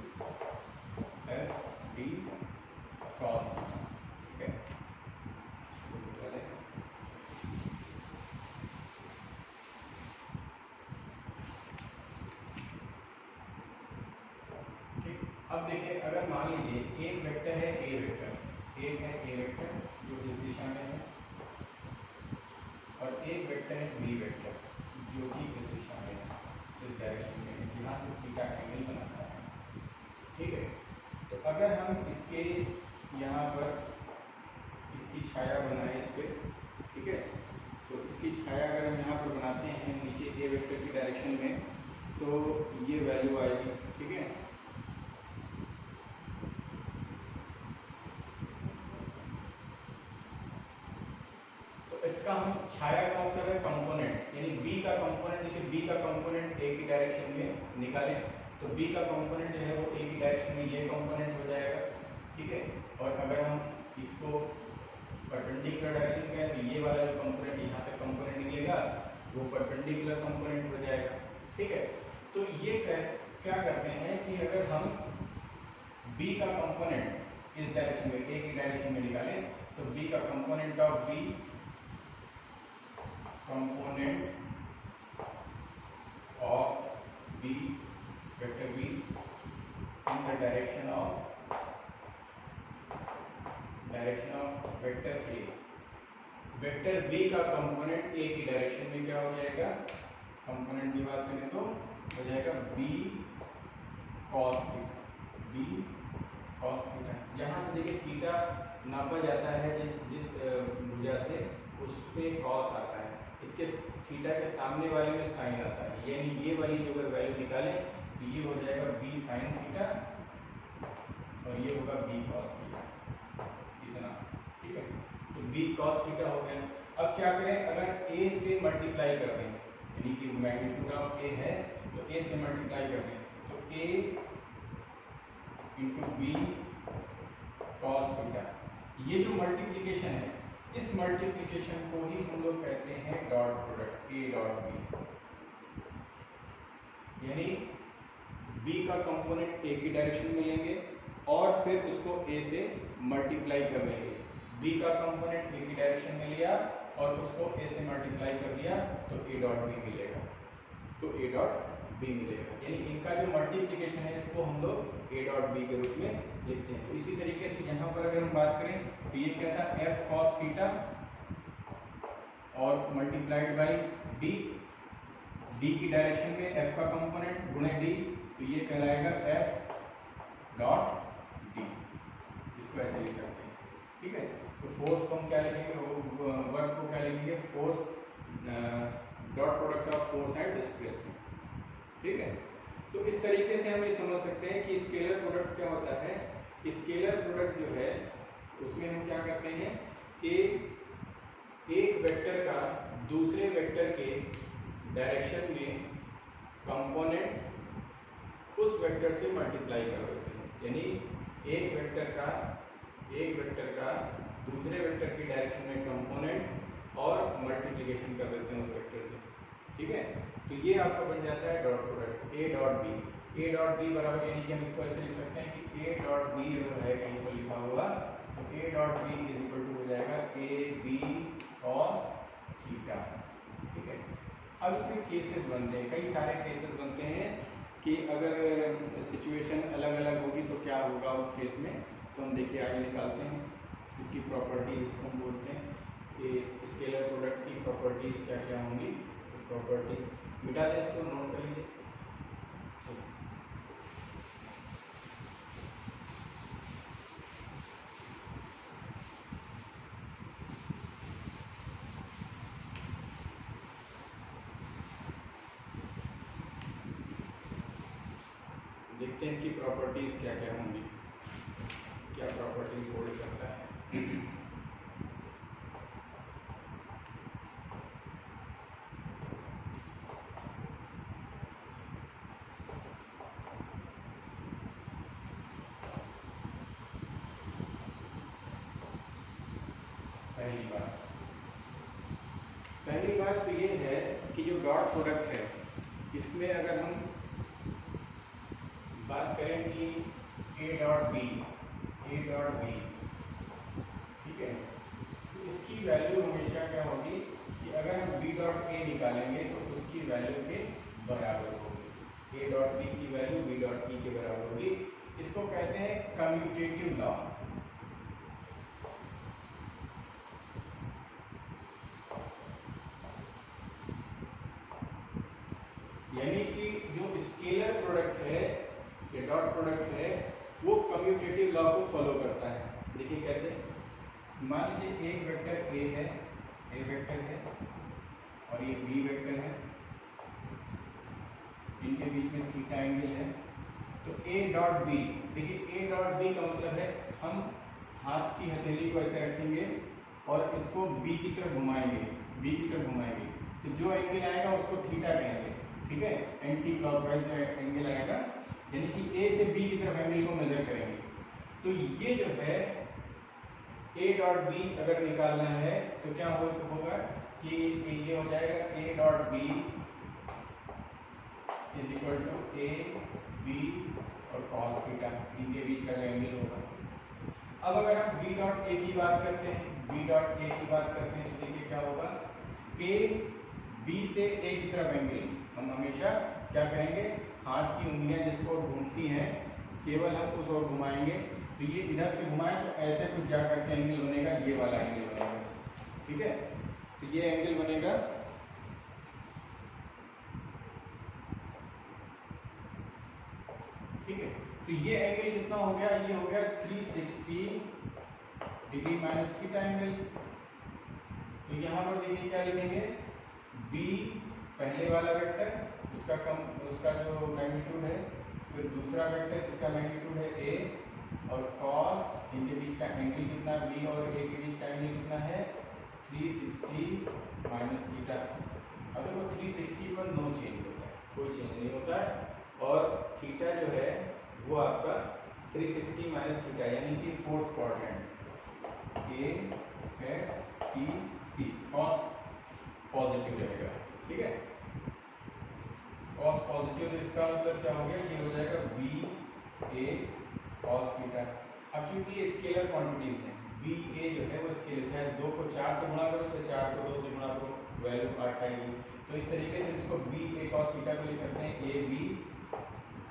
f d cos theta. ठीक है, ठीक, अब देखिए अगर मान लीजिए एक वेक्टर है a वेक्टर, एक है a वेक्टर जो इस दिशा में है, और एक वेक्टर है बी वेक्टर जो कि इस दिशा में है, इस डायरेक्शन में है, यहाँ से थीटा एंगल बनाता है, ठीक है। तो अगर हम इसके यहाँ पर इसकी छाया बनाए इस पर, ठीक है, तो इसकी छाया अगर हम यहाँ पर बनाते हैं नीचे ए वेक्टर की डायरेक्शन में, तो ये वैल्यू आएगी, ठीक है। इसका हम छाया का मतलब है कंपोनेंट, यानी बी का कंपोनेंट, देखिए बी का कंपोनेंट ए की डायरेक्शन में निकालें तो बी का कंपोनेंट जो है वो ए की डायरेक्शन में ये कंपोनेंट हो जाएगा, ठीक है। और अगर हम इसको परपेंडिकुलर डायरेक्शन कहें तो ये वाला जो कंपोनेंट यहाँ तक कंपोनेंट निकलेगा वो परपेंडिकुलर कंपोनेंट हो जाएगा, ठीक है। तो ये क्या करते हैं कि अगर हम बी का कंपोनेंट इस डायरेक्शन में ए की डायरेक्शन में निकालें तो बी का component of B component of B vector B in the direction of vector A, vector B का कंपोनेंट A की डायरेक्शन में क्या हो जाएगा, कंपोनेंट की बात करें तो हो जाएगा B cos थीटा, जहां से देखिए थीटा नापा जाता है जिस भुजा से उस पे cos आता है, इसके थीटा के सामने वाले में साइन आता है, यानी ये वाली जो अगर वैल्यू निकालें तो ये हो जाएगा b sin थीटा और ये होगा b cos थीटा, इतना, ठीक है। तो b cos थीटा हो गया। अब क्या करें, अगर a से मल्टीप्लाई कर दें, यानी कि मैग्नीट्यूड ऑफ a है तो a से मल्टीप्लाई कर दें तो a into B cos theta, ये जो मल्टीप्लिकेशन है इस मल्टीप्लिकेशन को ही हम लोग कहते हैं dot product a dot b, यानी b का कंपोनेंट a की डायरेक्शन में लेंगे और फिर उसको a से मल्टीप्लाई कर लेंगे, b का कंपोनेंट a की डायरेक्शन में लिया और उसको a से मल्टीप्लाई कर दिया तो a डॉट b मिलेगा, तो a डॉट b मिलेगा, यानी इनका जो मल्टीप्लिकेशन है इसको हम लोग a डॉट b के रूप में लिखते हैं। तो इसी तरीके से यहाँ पर अगर हम बात करें तो ये क्या था f cos थीटा और मल्टीप्लाइड बाई d की डायरेक्शन में f का कंपोनेंट गुणे d, तो ये कहलाएगा f डॉट d, इसको ऐसे लिख सकते हैं, ठीक है। तो फोर्स को हम क्या लिखेंगे, वर्क को क्या लिखेंगे, force dot product of force and displacement, ठीक है। तो इस तरीके से हम ये समझ सकते हैं कि स्केलर प्रोडक्ट क्या होता है। स्केलर प्रोडक्ट जो है उसमें हम क्या करते हैं कि एक वेक्टर का दूसरे वेक्टर के डायरेक्शन में कंपोनेंट उस वेक्टर से मल्टीप्लाई कर देते हैं, यानी एक वेक्टर का दूसरे वेक्टर की डायरेक्शन में कंपोनेंट और मल्टीप्लिकेशन कर देते हैं उस वेक्टर से, ठीक है। तो ये आपका बन जाता है dot product a dot b बराबर, यानी कि हम इसको ऐसे लिख सकते हैं कि a डॉट b अगर है कहीं पर लिखा हुआ तो a dot b is equal to हो जाएगा a b cos थीटा, ठीक है। अब इसमें केसेस बनते हैं, कई सारे केसेस बनते हैं कि अगर सिचुएशन अलग अलग होगी तो क्या होगा उस केस में, तो हम देखिए आगे निकालते हैं इसकी प्रॉपर्टी, इसको हम बोलते हैं कि स्केलर प्रोडक्ट की प्रॉपर्टीज क्या क्या होंगी। तो प्रॉपर्टीज मिटा दें, इसको नोट कर लीजिए। देखते हैं इसकी प्रॉपर्टीज क्या क्या होंगी, क्या प्रॉपर्टीज होल्ड करता है। पहली बात तो ये है कि जो डॉट प्रोडक्ट है इसमें अगर हम बात करें कि a डॉट b, ठीक है, तो इसकी वैल्यू हमेशा क्या होगी कि अगर हम b डॉट a निकालेंगे तो उसकी वैल्यू के बराबर होगी, a डॉट b की वैल्यू b डॉट e के बराबर होगी। इसको कहते हैं कम्यूटेटिव लॉ। प्रोडक्ट है, ये डॉट प्रोडक्ट है वो कम्यूटेटिव लॉ को फॉलो करता है। देखिए कैसे, मान लीजिए एक वेक्टर ए है, ए वेक्टर है और ये बी वेक्टर है, इनके बीच में थीटा एंगल है, तो ए डॉट बी, देखिए ए डॉट बी का मतलब है हम हाथ की हथेली को ऐसे रखेंगे और इसको बी की तरफ घुमाएंगे, बी की तरफ घुमाएंगे, तो जो एंगल आएगा उसको थीटा कहेंगे, ठीक है, एंटी क्लॉकवाइज जो एंगल आएगा, यानी कि ए से बी की तरफ एंगल को मेजर करेंगे। तो ये जो है ए डॉट बी अगर निकालना है तो क्या होगा कि ये हो जाएगा A dot B is equal to A B और कॉस थीटा, इनके बीच का जो एंगल होगा। अब अगर हम बी डॉट ए की बात करते हैं, बी डॉट ए की बात करते हैं तो देखिए क्या होगा कि बी से ए की तरफ एंगल हम हमेशा क्या करेंगे, हाथ की उंगलियां जिस ओर घूमती हैं केवल हम उस ओर घुमाएंगे, तो ये इधर से घुमाएं तो ऐसे कुछ जा करके एंगल बनेगा, ये वाला एंगल बनेगा, ठीक है, तो ये एंगल बनेगा, ठीक है, तो ये एंगल कितना हो गया, ये हो गया 360 डिग्री माइनस थीटा एंगल। तो यहाँ पर देखिए क्या लिखेंगे, बी पहले वाला वेक्टर उसका जो मैग्नीट्यूड है, फिर दूसरा वेक्टर जिसका मैग्नीट्यूड है ए, और कॉस, इनके बीच का एंगल कितना, बी और ए के बीच का एंगल कितना है 360 माइनस थीटा। अब देखो 360 पर नो चेंज होता है, कोई चेंज नहीं होता है, और थीटा जो है वो आपका 360 माइनस थीटा यानी कि fourth quadrant A S T C, cos positive रहेगा, ठीक है, कॉस पॉजिटिव, तो इसका मतलब क्या हो गया, ये हो जाएगा बी ए कॉस थीटा। अब क्योंकि ये स्केलर क्वांटिटीज हैं, बी ए जो है वो स्केलर, चाहे 2 को 4 से गुणा करो चाहे 4 को 2 से गुणा करो, वैल्यू 8 आएगी, तो इस तरीके से इसको बी ए कॉस थीटा को लिख सकते हैं ए बी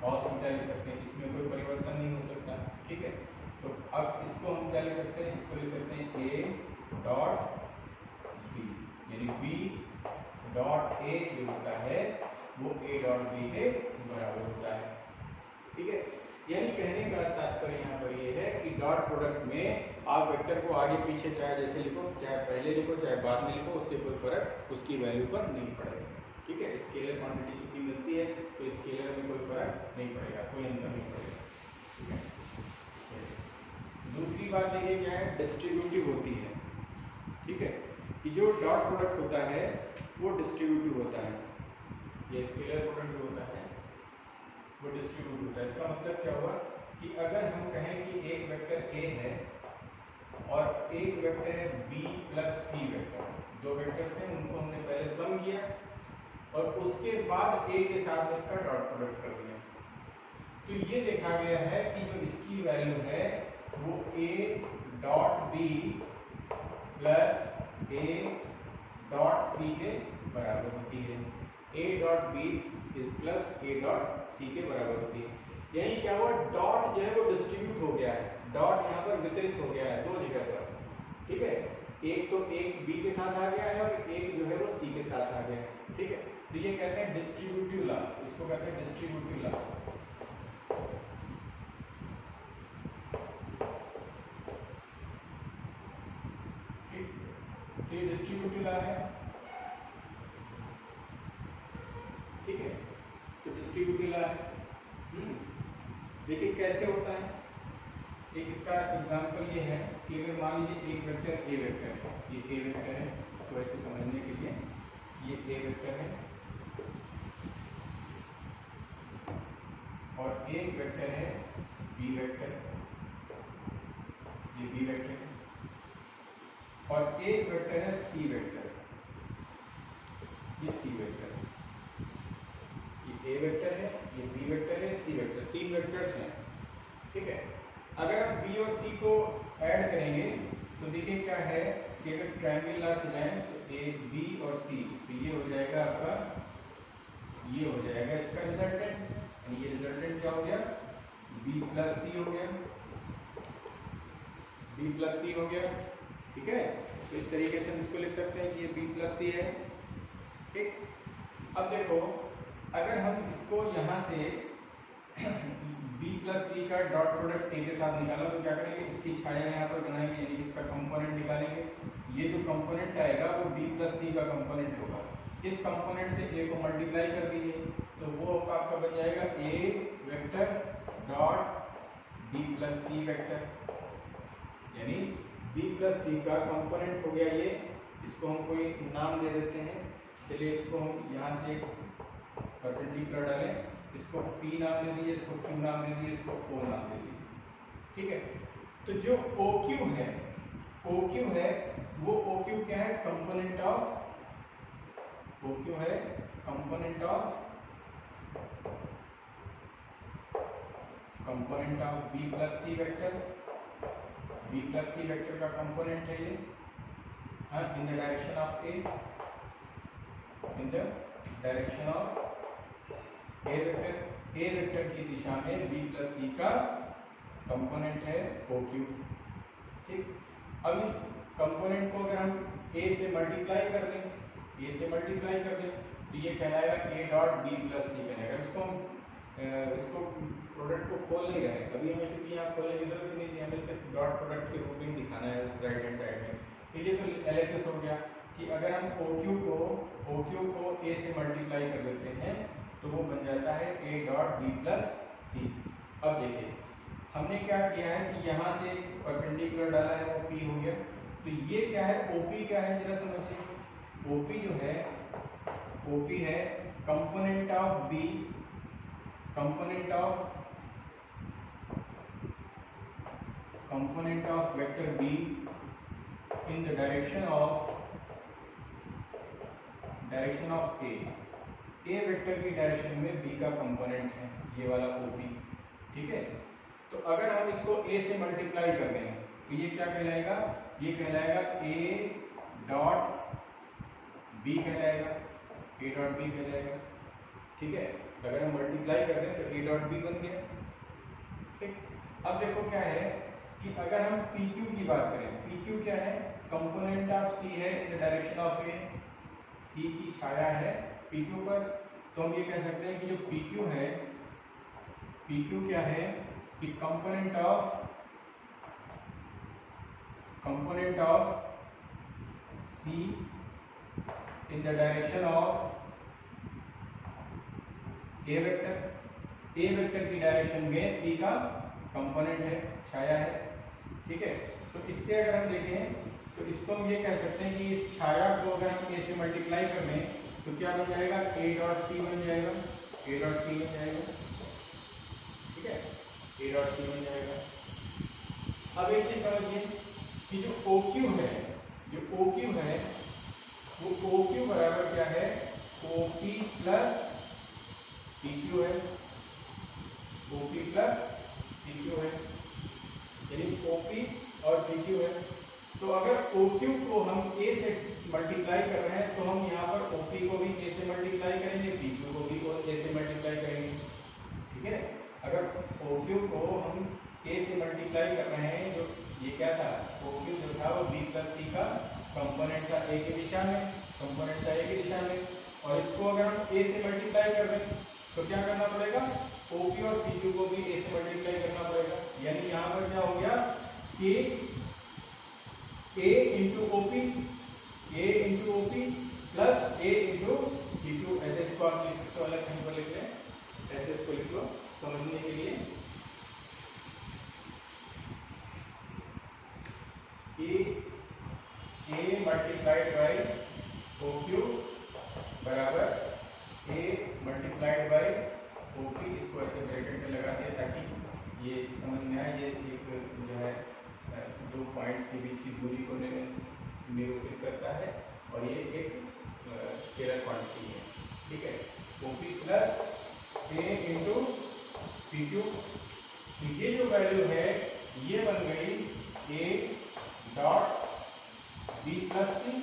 कॉस थीटा लिख सकते हैं, इसमें कोई परिवर्तन नहीं हो सकता, ठीक है। तो अब इसको हम क्या लिख सकते हैं, इसको लिख सकते हैं ए डॉट बी, यानी बी डॉट ए जो होता है वो ए डॉट बी के बराबर होता है, ठीक है। यानी कहने का तात्पर्य यहाँ पर ये है कि डॉट प्रोडक्ट में आप वेक्टर को आगे पीछे चाहे जैसे लिखो, चाहे पहले लिखो चाहे बाद में लिखो, उससे कोई फर्क उसकी वैल्यू पर नहीं पड़ेगा, ठीक है। स्केलर क्वांटिटी चूंकि मिलती है तो स्केलर में कोई फर्क नहीं पड़ेगा, कोई अंतर नहीं पड़ेगा, ठीक है। दूसरी बात देखिए क्या है, डिस्ट्रीब्यूटिव होती है, ठीक है, कि जो डॉट प्रोडक्ट होता है वो डिस्ट्रीब्यूटिव होता है, ये स्केलर प्रोडक्ट जो होता है वो डिस्ट्रीब्यूट होता है। इसका मतलब क्या हुआ कि अगर हम कहें कि एक वेक्टर ए है और एक वेक्टर है बी प्लस सी वेक्टर, दो वेक्टर्स हैं उनको हमने पहले सम किया और उसके बाद ए के साथ में इसका डॉट प्रोडक्ट कर दिया, तो ये देखा गया है कि जो इसकी वैल्यू है वो A dot B plus A dot C के बराबर होती है, A dot B is plus A dot C के बराबर होती है। यानी क्या हुआ, डॉट जो है वो डिस्ट्रीब्यूट हो गया है, डॉट यहाँ पर वितरित हो गया है दो जगह पर, ठीक है, एक तो एक बी के साथ आ गया है और एक जो है वो सी के साथ आ गया है, ठीक है। तो ये कहते हैं डिस्ट्रीब्यूटिव लॉ, इसको कहते हैं डिस्ट्रीब्यूटिव लॉ, ठीक, ये डिस्ट्रीब्यूटिव लॉ है, ठीक है, तो डिस्ट्रीब्यूटिव लॉ है। देखिए कैसे होता है, एक इसका एग्जांपल ये है कि अगर मान लीजिए एक वेक्टर ए वेक्टर है, ये ए वेक्टर है, इसको ऐसे समझने के लिए ये ए वेक्टर है और एक वेक्टर है बी वेक्टर, ये बी वेक्टर है, और एक वेक्टर है सी वेक्टर, ये सी वेक्टर है, ये ए वेक्टर है, ये बी वेक्टर है, सी वेक्टर, तीन वेक्टर्स हैं, ठीक है। अगर हम बी और सी को ऐड करेंगे तो देखिए क्या है कि अगर ट्रायंगल ला से जाएं तो ए बी और सी, तो ये हो जाएगा आपका, ये हो जाएगा इसका रिजल्टेंट, यानी ये रिजल्टेंट क्या हो गया, बी प्लस सी हो गया, बी प्लस सी हो गया, ठीक है। तो इस तरीके से हम इसको लिख सकते हैं कि ये बी प्लस सी है, ठीक। अब देखो अगर हम इसको यहाँ से बी प्लस सी का डॉट प्रोडक्ट ए के साथ निकाला तो क्या करेंगे, इसकी छाया यहाँ पर बनाएंगे, यानी इसका कंपोनेंट निकालेंगे। ये जो कंपोनेंट आएगा वो बी प्लस सी का कंपोनेंट होगा। इस कंपोनेंट से ए को मल्टीप्लाई कर दीजिए तो वो आपका बन जाएगा A vector dot B plus C vector, यानी बी प्लस सी का कंपोनेंट हो गया ये। इसको हम कोई नाम दे देते हैं, चलिए इसको हम यहाँ से परपेंडिकुलर डालें, इसको P नाम दे दीजिए, इसको Q नाम दे दीजिए, इसको O नाम दे दीजिए, ठीक है। तो जो OQ है, OQ है वो OQ क्या है, कंपोनेंट ऑफ, OQ है component of B plus C vector, B plus C vector का कंपोनेंट है ये, हाँ, in the direction of A, in the direction of A vector की दिशा में B प्लस सी का कंपोनेंट है OQ, ठीक। अब इस कंपोनेंट को अगर हम A से मल्टीप्लाई कर दें, तो ये कहलाएगा A डॉट B प्लस सी कहलाएगा। इसको प्रोडक्ट को खोल नहीं रहे, अभी हमें चूंकि यहाँ खोलने की जरूरत ही नहीं थी, हमें सिर्फ डॉट प्रोडक्ट के रूप में दिखाना है राइट हैंड साइड में। तो ये तो LHS हो गया कि अगर हम OQ को A से मल्टीप्लाई कर देते हैं तो वो बन जाता है A डॉट B प्लस सी। अब देखिए हमने क्या किया है कि यहाँ से परपेंडिकुलर डाला है, वो P हो गया, तो ये क्या है OP क्या है जरा समझिए। OP जो है, OP है component of B, component of vector B in the direction of A vector की डायरेक्शन में B का कंपोनेंट है ये वाला OP, ठीक है। तो अगर हम इसको A से मल्टीप्लाई कर दें तो ये क्या कहलाएगा, ये कहलाएगा A डॉट B कहलाएगा, A डॉट B कहलाएगा, ठीक है। अगर हम मल्टीप्लाई कर दें तो A डॉट B बन गया, ठीक। अब देखो क्या है कि अगर हम PQ की बात करें, PQ क्या है, कंपोनेंट ऑफ C है इन the direction of A, C की छाया है PQ पर, तो हम ये कह सकते हैं कि जो PQ है, PQ क्या है कि component of C in the direction of A vector की डायरेक्शन में C का कंपोनेंट है, छाया है, ठीक है। तो इससे अगर हम देखें तो इसको हम ये कह सकते हैं कि इस छाया को अगर हम A से मल्टीप्लाई कर लें तो क्या बन जाएगा, A डॉट C बन जाएगा, A डॉट C बन जाएगा, ठीक है, A डॉट C बन जाएगा। अब एक चीज समझिए कि जो OQ है, वो OQ बराबर क्या है, OP प्लस PQ है, OP प्लस PQ है, यानी OP और PQ है। तो अगर OQ को हम A से मल्टीप्लाई कर रहे हैं तो हम यहाँ पर OP को भी A से मल्टीप्लाई करेंगे, PQ को भी A से मल्टीप्लाई करेंगे, ठीक है। अगर OQ को हम A से मल्टीप्लाई कर रहे हैं, जो ये क्या था, OQ जो था वो B प्लस C का कंपोनेंट था A की दिशा में, और इसको अगर हम A से मल्टीप्लाई कर रहे हैं तो क्या करना पड़ेगा, OP और PQ को भी A से मल्टीप्लाई करना पड़ेगा, यानी यहाँ पर क्या हो गया कि A into OP plus A into PQ, ऐसे इसको आप लिख सकते हो, अलग कहीं पर लिख लें, ऐसे इसको लिख लो समझने के लिए कि A मल्टीप्लाइड बाई OQ बराबर A मल्टीप्लाइड बाई OP, इसको ऐसे ब्रैकेट में लगा दिया ताकि ये समझ में आए, ये एक जो है दो पॉइंट्स के बीच की दूरी को निरूपित करता है और ये एक स्केलर क्वांटिटी है, ठीक है। OP plus A into PQ, तो ये जो वैल्यू है ये बन गई A dot B plus C,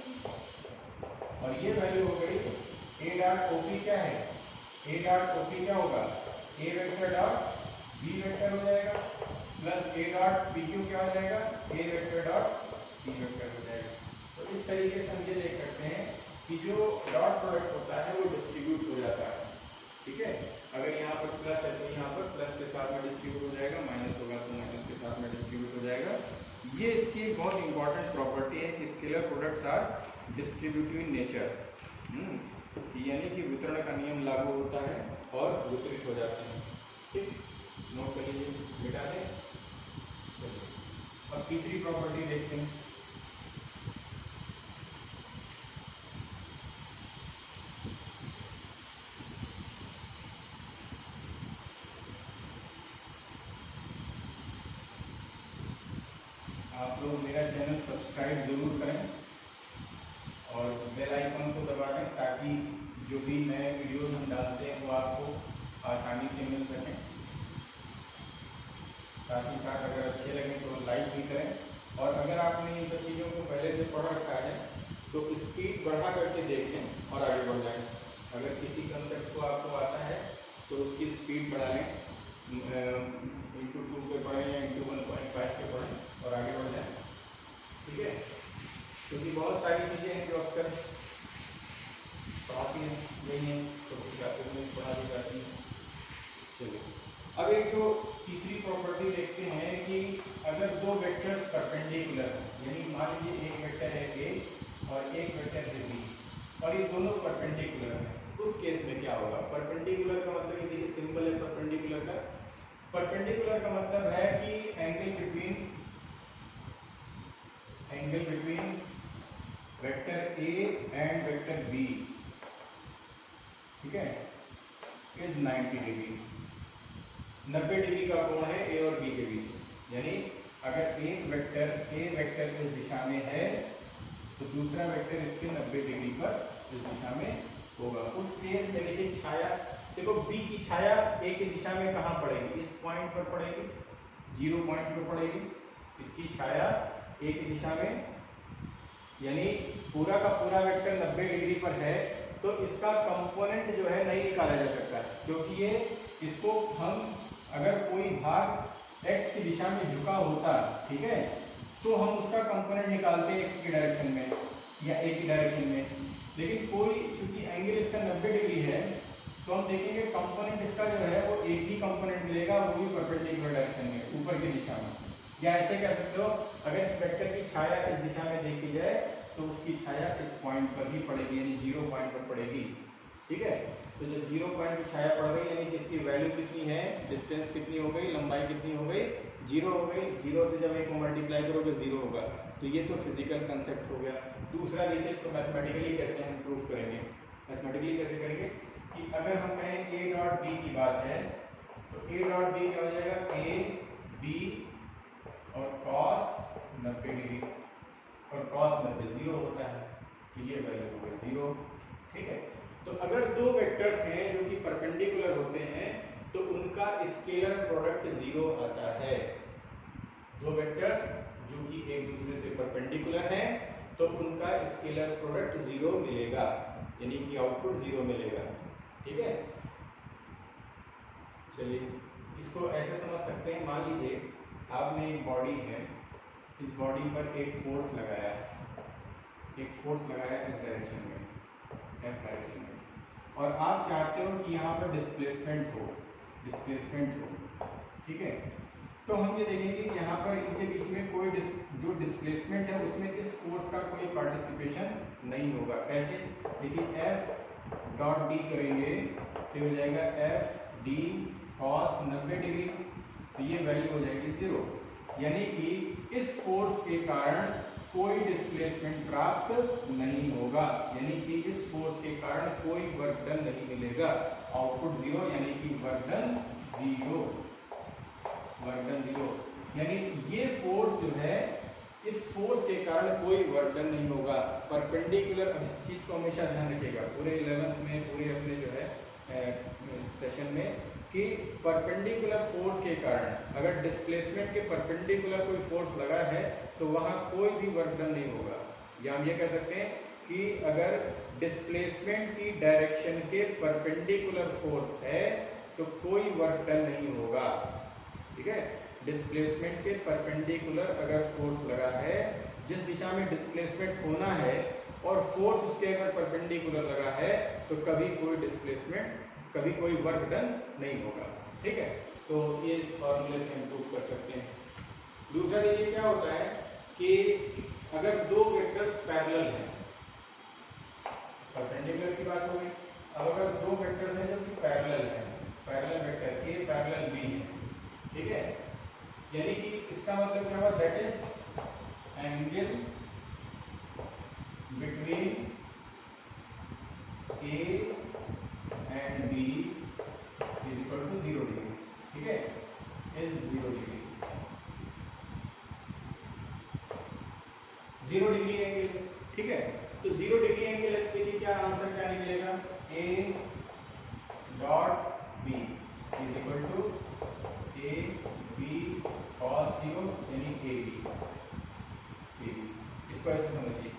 और ये वैल्यू हो गई A डॉट OP क्या है, A डॉट OP क्या होगा, A vector dot B vector हो जाएगा, प्लस A डॉट PQ क्या हो जाएगा, A vector dot C vector हो जाएगा। तो इस तरीके से हम ये देख सकते हैं कि जो डॉट प्रोडक्ट होता है वो डिस्ट्रीब्यूट हो जाता है, ठीक है। अगर यहाँ पर प्लस है तो यहाँ पर प्लस ये इसकी एक बहुत इंपॉर्टेंट प्रॉपर्टी है कि scalar products are distributive in nature, यानी कि वितरण का नियम लागू होता है और वितरित हो जाते हैं। ठीक, नोट कर लीजिए, मिटा दें। अब तीसरी प्रॉपर्टी देखते हैं। आप लोग मेरा चैनल सब्सक्राइब जरूर करें और बेल आइकन को दबा दें ताकि जो भी नए वीडियोज हम डालते हैं वो आपको आसानी से मिल सकें। साथ ही साथ अगर अच्छे लगें तो लाइक भी करें और अगर आपने इन सब चीज़ों को पहले से पढ़ रखा है तो स्पीड बढ़ा करके देखें और आगे बढ़ जाएं। अगर किसी कंसेप्ट को आपको आता है तो उसकी स्पीड बढ़ा लें, ×2 पे पढ़ें या ×1.5 पे पढ़ें और आगे बढ़ जाएं। ठीक है, क्योंकि बहुत सारी चीज़ें हैं जो अक्सर पढ़ाती हैं यही हैं तो पढ़ा दी जाती है। चलिए, अब एक जो तीसरी प्रॉपर्टी देखते हैं कि अगर दो वेक्टर्स परपेंडिकुलर हैं, यानी मान लीजिए एक वेक्टर है ए और एक वेक्टर है बी और ये दोनों परपेंडिकुलर हैं, उस केस में क्या होगा? परपेंडिकुलर का मतलब ये देखिए सिंबल है परपेंडिकुलर का। परपेंडिकुलर का मतलब है कि angle between vector A and vector B, ठीक है, इज 90 डिग्री। 90 डिग्री का कोण है ए और बी के बीच। यानी अगर एक वेक्टर ए वेक्टर इस दिशा में है तो दूसरा वेक्टर इसके 90 डिग्री पर इस दिशा में होगा। उस केस में देखिए छाया, देखो बी की छाया ए की दिशा में कहाँ पड़ेगी? इस पॉइंट पर पड़ेगी, 0 पॉइंट पर पड़ेगी इसकी छाया ए की दिशा में। यानी पूरा का पूरा वेक्टर 90 डिग्री पर है तो इसका कंपोनेंट जो है नहीं निकाला जा सकता, क्योंकि ये इसको हम अगर कोई भाग x की दिशा में झुका होता, ठीक है, तो हम उसका कंपोनेंट निकालते हैं x की डायरेक्शन में या a की डायरेक्शन में। लेकिन कोई चूंकि एंगल इसका 90 डिग्री है तो हम देखेंगे कंपोनेंट इसका जो है वो एक ही कंपोनेंट मिलेगा, वो भी परपेंडिकुलर डायरेक्शन में, ऊपर की दिशा में। या ऐसे कह सकते हो, अगर इस वेक्टर की छाया इस दिशा में देखी जाए तो उसकी छाया इस पॉइंट पर ही पड़ेगी, यानी 0 पॉइंट पर पड़ेगी। ठीक है, तो जब 0 पॉइंट की छाया पड़ गई यानी कि इसकी वैल्यू कितनी है, डिस्टेंस कितनी हो गई, लंबाई कितनी हो गई, 0 हो गई। 0 से जब 1 को मल्टीप्लाई करोगे 0 होगा। तो ये तो फिजिकल कंसेप्ट हो गया। दूसरा देखिए इसको मैथमेटिकली कैसे हम प्रूव करेंगे। मैथमेटिकली कैसे करेंगे कि अगर हम कहें ए डॉट बी की बात है तो ए डॉट बी क्या हो जाएगा, ए बी और cos 90 डिग्री और cos 90 0 होता है, तो ये वैल्यू हो गई 0। ठीक है, तो अगर दो वेक्टर्स हैं जो कि परपेंडिकुलर होते हैं तो उनका स्केलर प्रोडक्ट 0 आता है। दो वेक्टर्स जो कि एक दूसरे से परपेंडिकुलर हैं तो उनका स्केलर प्रोडक्ट 0 मिलेगा, यानी कि आउटपुट 0 मिलेगा। ठीक है, चलिए इसको ऐसे समझ सकते हैं, मान लीजिए आपने एक बॉडी है, इस बॉडी पर एक फोर्स लगाया है, एक फोर्स लगाया इस डायरेक्शन में, एफ डायरेक्शन में, और आप चाहते हो कि यहाँ पर डिस्प्लेसमेंट हो, ठीक है। तो हम ये देखेंगे कि यहाँ पर इनके बीच में कोई जो डिस्प्लेसमेंट है उसमें इस फोर्स का कोई पार्टिसिपेशन नहीं होगा। कैसे? देखिए एफ डॉट डी करेंगे तो हो जाएगा एफ डी कॉस 90 डिग्री, तो ये वैल्यू हो जाएगी 0। यानी कि इस फोर्स के कारण कोई डिस्प्लेसमेंट प्राप्त नहीं होगा, यानी कि इस फोर्स के कारण कोई वर्क डन नहीं मिलेगा। आउटपुट 0 यानी कि वर्क डन 0, यानी ये फोर्स जो है, इस फोर्स के कारण कोई वर्क डन नहीं होगा। परपेंडिकुलर, इस चीज को हमेशा ध्यान रखिएगा पूरे 11th में, पूरे अपने जो है सेशन में, कि परपेंडिकुलर फोर्स के कारण अगर डिस्प्लेसमेंट के परपेंडिकुलर कोई फोर्स लगा है तो वहां कोई भी वर्क डन नहीं होगा। या हम ये कह सकते हैं कि अगर डिस्प्लेसमेंट की डायरेक्शन के परपेंडिकुलर फोर्स है तो कोई वर्क डन नहीं होगा। ठीक है, डिस्प्लेसमेंट के परपेंडिकुलर अगर फोर्स लगा है, जिस दिशा में डिस्प्लेसमेंट होना है और फोर्स उसके अगर परपेंडिकुलर लगा है तो कभी कोई डिस्प्लेसमेंट, कभी कोई वर्क डन नहीं होगा। ठीक है, तो ये इस फॉर्मूले से हम प्रूव कर सकते हैं। दूसरा देखिए क्या होता है कि अगर दो वेक्टर्स पैरेलल हैं, परपेंडिकुलर की बात हो गई। अब अगर दो वेक्टर्स हैं जो कि पैरेलल हैं, parallel vector A parallel B है, ठीक है, यानी कि इसका मतलब क्या हुआ, that is angle between A and B is equal to 0 degree, ठीक है, इज 0 डिग्री, 0 डिग्री एंगल, ठीक है। तो 0 डिग्री एंगल के लिए क्या आंसर क्या निकलेगा, A dot B is equal to A B cos 0 यानी ए बी। इसको ऐसे समझिए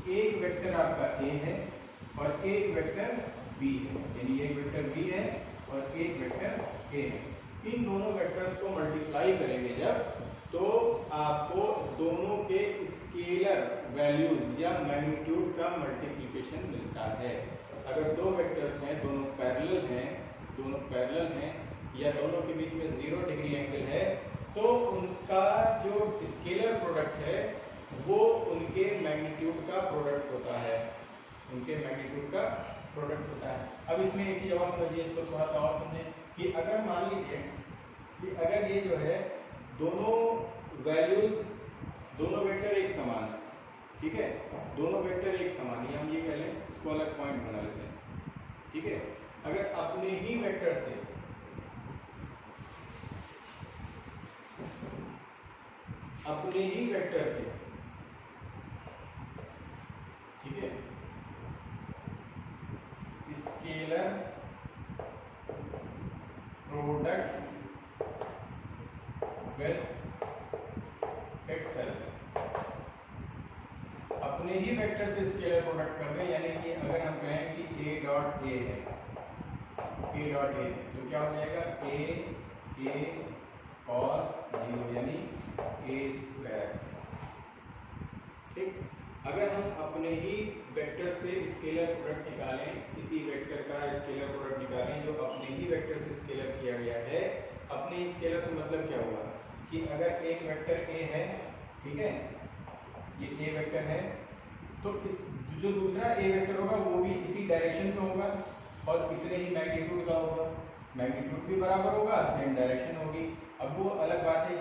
कि एक वेक्टर आपका ए है और एक वेक्टर बी है, यानी एक वेक्टर बी है और एक वेक्टर ए है। इन दोनों वेक्टर्स को मल्टीप्लाई करेंगे जब, तो आपको दोनों के स्केलर वैल्यूज या मैग्नीट्यूड का मल्टीप्लिकेशन मिलता है। अगर दो वेक्टर्स हैं, दोनों पैरेलल हैं या दोनों के बीच में 0 डिग्री एंगल है, तो उनका जो स्केलर प्रोडक्ट है वो उनके मैग्नीट्यूड का प्रोडक्ट होता है, उनके मैग्नीट्यूड का प्रोडक्ट होता है। अब इसमें एक चीज़ और समझिए, इसको थोड़ा सा और समझें कि अगर मान लीजिए कि अगर ये जो है दोनों वैल्यूज, दोनों वेक्टर एक समान है, ठीक है, दोनों वेक्टर एक समान है, हम ये कह लें, इसको अलग पॉइंट बना लेते हैं, ठीक है। अगर अपने ही वेक्टर से ठीक है, स्केलर प्रोडक्ट विद एक्सेल, अपने ही वेक्टर से स्केलर प्रोडक्ट कर दें, यानी कि अगर हम कहें कि ए डॉट ए है, ए डॉट ए, तो क्या हो जाएगा, ए कॉस 0 यानी ए स्क्वायर, ठीक। अगर हम अपने ही वेक्टर से स्केलर प्रोडक्ट निकालें, किसी वेक्टर का स्केलर प्रोडक्ट निकालें जो अपने ही वेक्टर से स्केलर किया गया है, अपने ही स्केलर से मतलब क्या हुआ कि अगर एक वेक्टर ए है, ठीक है, ये ए वेक्टर है, तो इस जो दूसरा ए वेक्टर होगा वो भी इसी डायरेक्शन में होगा और इतने ही मैग्नीट्यूड का होगा, मैग्नीट्यूड भी बराबर होगा, सेम डायरेक्शन होगी। अब वो अलग बात है,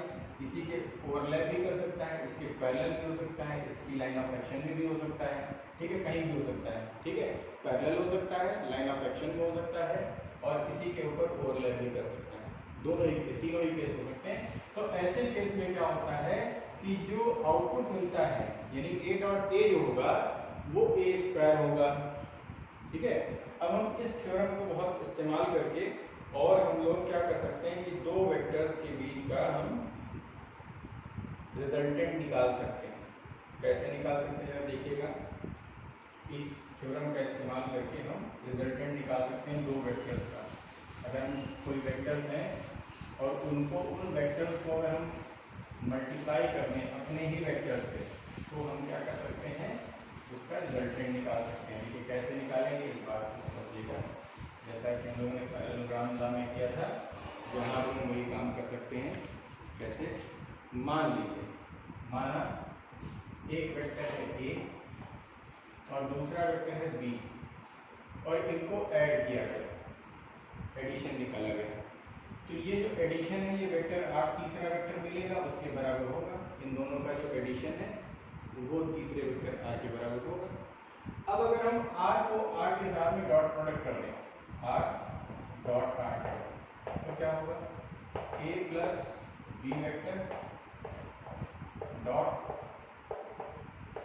इसी के ओवरलैप भी कर सकता है, इसके पैरेलल भी हो सकता है, इसकी लाइन ऑफ एक्शन में भी हो सकता है, ठीक है, कहीं भी हो सकता है, ठीक है, पैरेलल हो सकता है, लाइन ऑफ एक्शन में हो सकता है और इसी के ऊपर ओवरलैप भी कर सकता है, दोनों ही, तीनों ही केस हो सकते हैं। तो ऐसे केस में क्या होता है कि जो आउटपुट मिलता है, यानी ए डॉट ए जो होगा वो ए स्क्वायर होगा, ठीक है। अब हम इस थ्योरम को बहुत इस्तेमाल करके और हम लोग क्या कर सकते हैं कि दो वेक्टर्स के बीच का हम रिजल्टेंट निकाल सकते हैं। कैसे निकाल सकते हैं देखिएगा, इस थ्योरम का इस्तेमाल करके हम रिजल्टेंट निकाल सकते हैं दो वेक्टर्स का। अगर हम कोई वेक्टर्स हैं और उनको, उन वेक्टर्स को अगर हम मल्टीप्लाई कर दें अपने ही वेक्टर से, तो हम क्या कर सकते हैं, उसका रिजल्टेंट निकाल सकते हैं। कि कैसे निकालेंगे इस बात को समझिएगा, जैसा कि हम लोगों ने पैरेललोग्राम में किया था, यहाँ पर हम वही काम कर सकते हैं। कैसे, मान लीजिए, माना एक वेक्टर है ए और दूसरा वेक्टर है बी और इनको ऐड किया गया, एडिशन निकाला गया, तो ये जो एडिशन है ये वेक्टर आर तीसरा वेक्टर मिलेगा उसके बराबर होगा, इन दोनों का जो एडिशन है वो तीसरे वेक्टर आर के बराबर होगा। अब अगर हम आर को आर के साथ में डॉट प्रोडक्ट कर दें, आर डॉट आर, तो क्या होगा, A plus B vector dot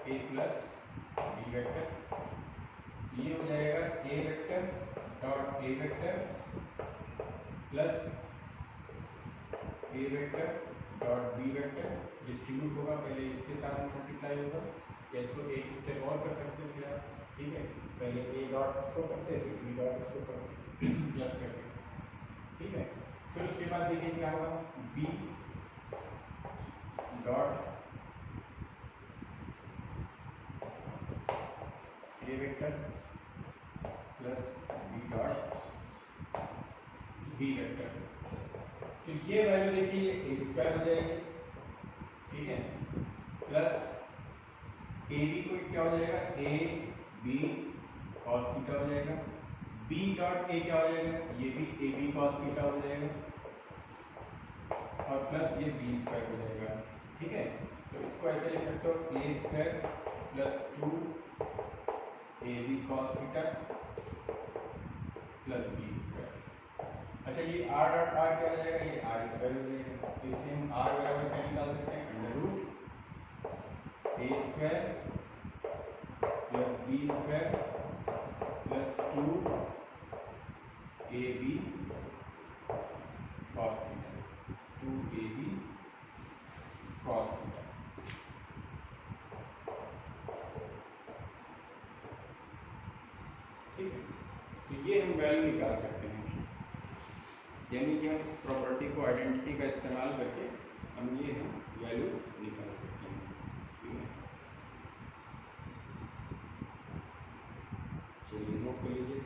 A plus B vector, ये हो जाएगा A vector dot A vector plus A vector dot B vector, distribute होगा, पहले इसके साथ मल्टीप्लाई होगा, या इसको एक स्टेप और कर सकते हैं फिर आप, ठीक है, पहले ए डॉट इसको करते हैं फिर बी डॉट इसको करते प्लस करके, ठीक है। फिर उसके बाद देखिए क्या होगा, B dot A vector plus B dot B vector, तो ये वैल्यू देखिए ए स्क्वायर हो जाएगी, ठीक है। प्लस ए बी को क्या हो जाएगा, ए बी कॉस थीटा हो जाएगा, बी डॉट ए क्या हो जाएगा, ये भी ए बी कॉस थीटा हो जाएगा, और प्लस ये बी स्क्वायर हो जाएगा। ठीक है, तो इसको ऐसे लिख सकते हो A square plus 2 A B cos theta plus B square. अच्छा, ये आर डॉट आर क्या हो जाएगा, ये आर स्क्वायर हो जाएगा। तो इससे हम आर बराबर क्या निकाल सकते हैं, under root A square plus B square plus 2 A B cos theta, 2 A B cos theta. ठीक है, तो ये हम वैल्यू निकाल सकते हैं, यानी कि हम इस प्रॉपर्टी को, आइडेंटिटी का इस्तेमाल करके हम ये वैल्यू निकाल सकते हैं। ठीक है, चलिए नोट कर लीजिए।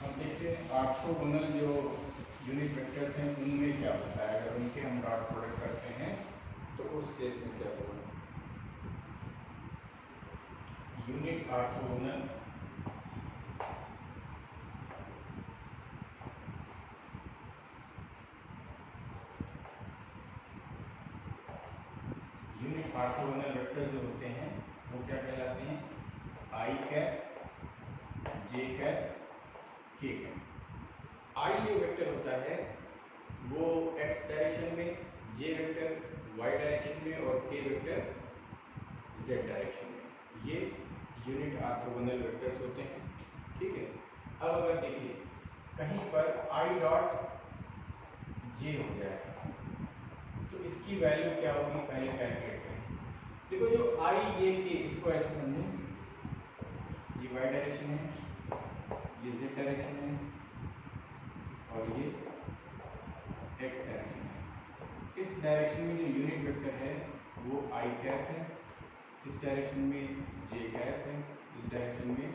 हम देखते हैं ऑर्थोगोनल जो यूनिट वेक्टर्स हैं उनमें क्या होता है, अगर उनके हम डॉट प्रोडक्ट करते हैं तो उस केस में क्या होगा। यूनिट ऑर्थोगोनल वेक्टर जो होते हैं वो क्या कहलाते हैं, आई कैप, जे कैप, के कैप। आई जो वेक्टर होता है वो एक्स डायरेक्शन में, जे वेक्टर वाई डायरेक्शन में और के वेक्टर जेड डायरेक्शन में। ये यूनिट ऑर्थोगोनल वेक्टर्स होते हैं। ठीक है, अब अगर देखिए कहीं पर आई डॉट जे हो जाए तो इसकी वैल्यू क्या होगी, पहले कैलकुलेट करें। देखो जो आई जे के, इसको ऐसे समझें, ये वाई डायरेक्शन है, ये जेड डायरेक्शन है और ये एक्स डायरेक्शन है। इस डायरेक्शन में जो यूनिट वेक्टर है वो आई कैप है, इस डायरेक्शन में जे कैप है, इस डायरेक्शन में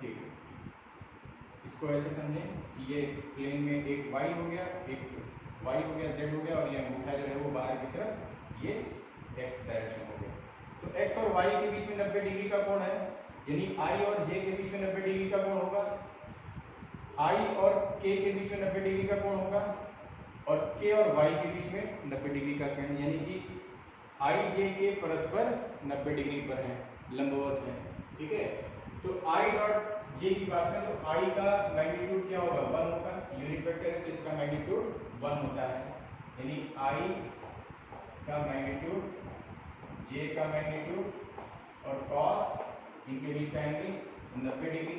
के कैप। इसको ऐसे समझें कि ये प्लेन में एक y हो गया, एक y हो गया, z हो गया, और ये अंगूठा जो है वो बाहर की तरफ, ये x डायरेक्शन हो गया। तो x और y के बीच में 90 डिग्री का कोण है, यानी I और j के बीच में 90 डिग्री का कोण होगा, I और k के बीच में 90 डिग्री का कोण होगा, और k और y के बीच में 90 डिग्री का कोण, यानी कि I j के परस्पर 90 डिग्री पर है, लंबवत है। ठीक है, तो I डॉट जे की बात करें तो I का मैग्नीट्यूड क्या होगा, 1 होगा, यूनिट वेक्टर है तो इसका मैग्नीट्यूड 1 होता है, यानी I का मैग्नीट्यूड, J का मैग्नीट्यूड और cos, इनके बीच का एंगल 90 डिग्री,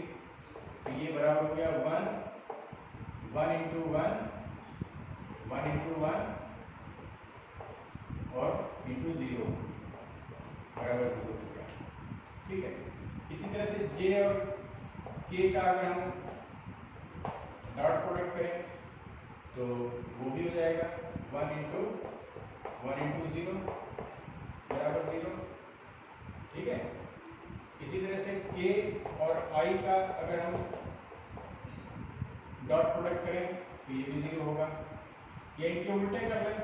तो ये बराबर हो गया 1 इंटू 1 और इंटू 0 बराबर 0 हो गया। ठीक है, इसी तरह से J और K का अगर हम डॉट प्रोडक्ट करें तो वो भी हो जाएगा 1 इंटू 0 बराबर 0। ठीक है, इसी तरह से K और I का अगर हम डॉट प्रोडक्ट करें तो ये भी 0 होगा, या इनके उल्टे कर लें,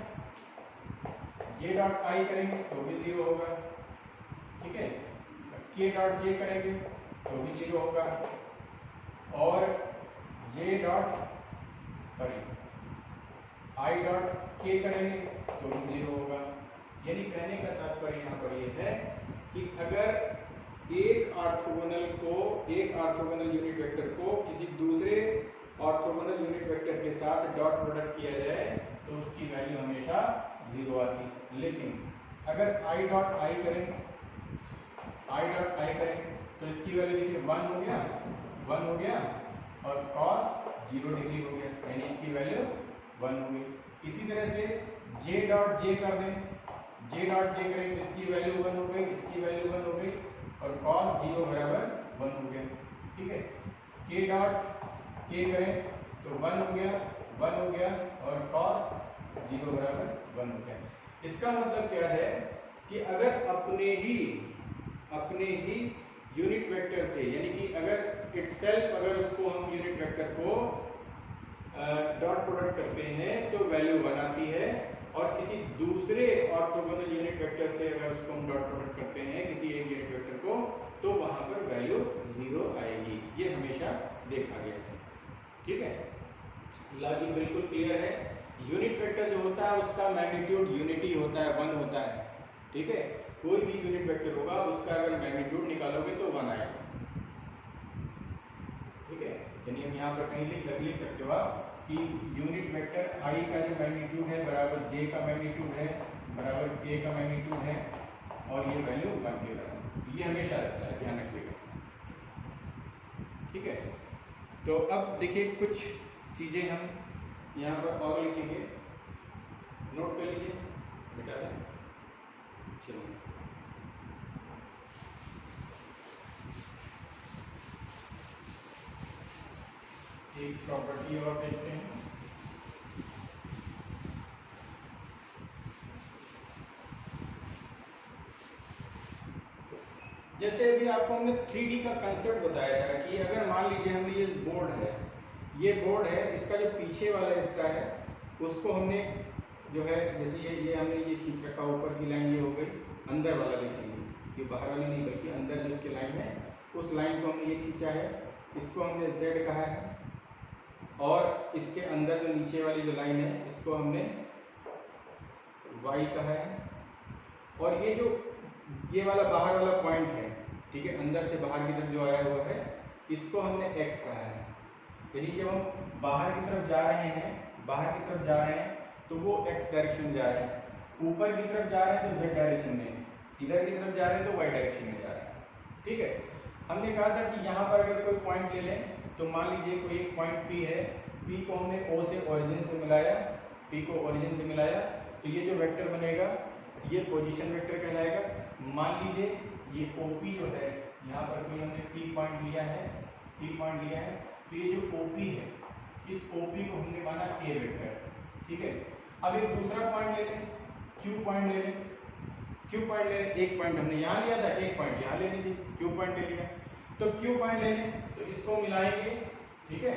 J डॉट I करेंगे तो भी 0 होगा। ठीक है, K डॉट J करेंगे तो भी 0 होगा, और J dot I dot K करेंगे तो भी 0 होगा। यानी कहने का तात्पर्य यहाँ पर यह है कि अगर एक ऑर्थोगोनल यूनिट वेक्टर को किसी दूसरे ऑर्थोगोनल यूनिट वेक्टर के साथ डॉट प्रोडक्ट किया जाए तो उसकी वैल्यू हमेशा 0 आती। लेकिन अगर I डॉट I करें तो इसकी वैल्यू देखिए 1 हो गया और cos 0 डिग्री हो गया, यानी इसकी वैल्यू 1 हो गई। इसी तरह से J डॉट J कर दें, J डॉट J करें तो इसकी वैल्यू 1 हो गई, इसकी वैल्यू 1 हो गई और cos 0 बराबर 1 हो गया। ठीक है, K डॉट K करें तो 1 हो गया और cos 0 बराबर 1 हो गया। इसका मतलब क्या है कि अगर अपने ही यूनिट वेक्टर से, यानी कि अगर इटसेल्फ अगर उसको हम unit vector co dot product करते हैं तो वैल्यू 1 आती है, और किसी दूसरे ऑर्थोगोनल यूनिट वेक्टर से अगर उसको हम डॉट प्रोडक्ट करते हैं किसी एक यूनिट वेक्टर को, तो वहां पर वैल्यू 0 आएगी। ये हमेशा देखा गया है। ठीक है, लॉजिक बिल्कुल क्लियर है। यूनिट वेक्टर जो होता है उसका मैग्नीट्यूड यूनिटी होता है, 1 होता है। ठीक है, कोई भी यूनिट वेक्टर होगा उसका अगर मैग्नीट्यूड निकालोगे तो 1 आएगा। ठीक है, यानी हम यहाँ पर कहीं लिख सकते हो आप कि यूनिट वेक्टर आई का जो मैग्नीट्यूड है बराबर जे का मैग्नीट्यूड है बराबर के का मैग्नीट्यूड है, और ये वैल्यू 1 के बराबर। ये हमेशा रहता है, ध्यान रखिएगा। ठीक है, तो अब देखिए कुछ चीज़ें हम यहाँ पर और लिखेंगे, नोट कर लीजिए, मिटा दें। चलिए, एक प्रॉपर्टी और देखते हैं। जैसे अभी आपको हमने 3D का कंसेप्ट बताया था कि अगर मान लीजिए हमने ये बोर्ड है, इसका जो पीछे वाला हिस्सा है उसको हमने जो है, जैसे ये हमने ये खींच रखा, ऊपर की लाइन ये हो गई, अंदर वाला देखेंगे, ये बाहर वाली नहीं बल्कि अंदर जो इसकी लाइन है उस लाइन को हमने ये खींचा है, इसको हमने Z कहा है, और इसके अंदर जो नीचे वाली जो लाइन है इसको हमने Y कहा है, और ये वाला बाहर वाला पॉइंट है, ठीक है, अंदर से बाहर की तरफ जो आया हुआ है इसको हमने x कहा है। यानी जब हम बाहर की तरफ जा रहे हैं तो वो x डायरेक्शन में जा रहे हैं, ऊपर की तरफ जा रहे हैं तो z डायरेक्शन में, इधर की तरफ जा रहे हैं तो y डायरेक्शन में जा रहे हैं। ठीक है, हमने कहा था कि यहाँ पर अगर कोई पॉइंट ले लें तो मान लीजिए कोई एक पॉइंट P है, P को हमने O से ओरिजिन से मिलाया, तो ये जो वेक्टर बनेगा ये पोजीशन वेक्टर कहलाएगा। मान लीजिए ये OP जो है, यहाँ पर कोई हमने P पॉइंट लिया है, तो ये जो OP है इस OP को हमने माना A वेक्टर। ठीक है, अब एक दूसरा पॉइंट ले लें, Q पॉइंट ले लें, एक पॉइंट हमने यहाँ लिया था, एक पॉइंट यहाँ ले लीजिए, Q पॉइंट ले लिया, तो Q पॉइंट ले लें तो इसको मिलाएंगे। ठीक है,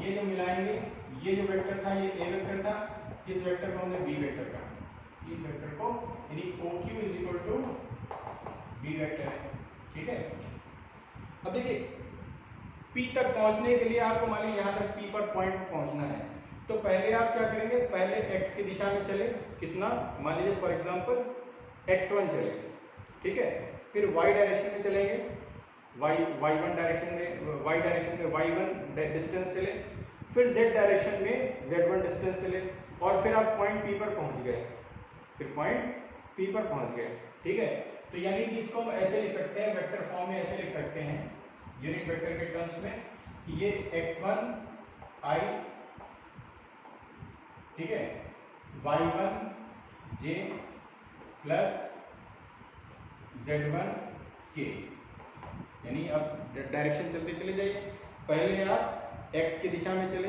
ये जो मिलाएंगे, ये जो वेक्टर था ये A वेक्टर था, इस वेक्टर को हमने B वेक्टर कहा, इस वेक्टर को, यानी OQ is equal to B vector है। ठीक है, अब देखिए P तक पहुंचने के लिए आपको मान लीजिए यहाँ तक P पर पॉइंट पहुंचना है, तो पहले आप क्या करेंगे, पहले x की दिशा में चले, कितना, मान लीजिए फॉर एग्जांपल x1 चले। ठीक है, फिर y डायरेक्शन में चलेंगे, y1 डायरेक्शन में y1 डिस्टेंस चले, फिर z डायरेक्शन में z1 डिस्टेंस चले, और फिर आप पॉइंट P पर पहुंच गए, ठीक है, तो यानी कि इसको हम ऐसे लिख सकते हैं, वेक्टर फॉर्म में ऐसे लिख सकते हैं यूनिट वेक्टर के टर्म्स में कि ये x1i, ठीक है, y1j प्लस z1k, यानी अब डायरेक्शन चलते चले जाइए। पहले आप x की दिशा में चले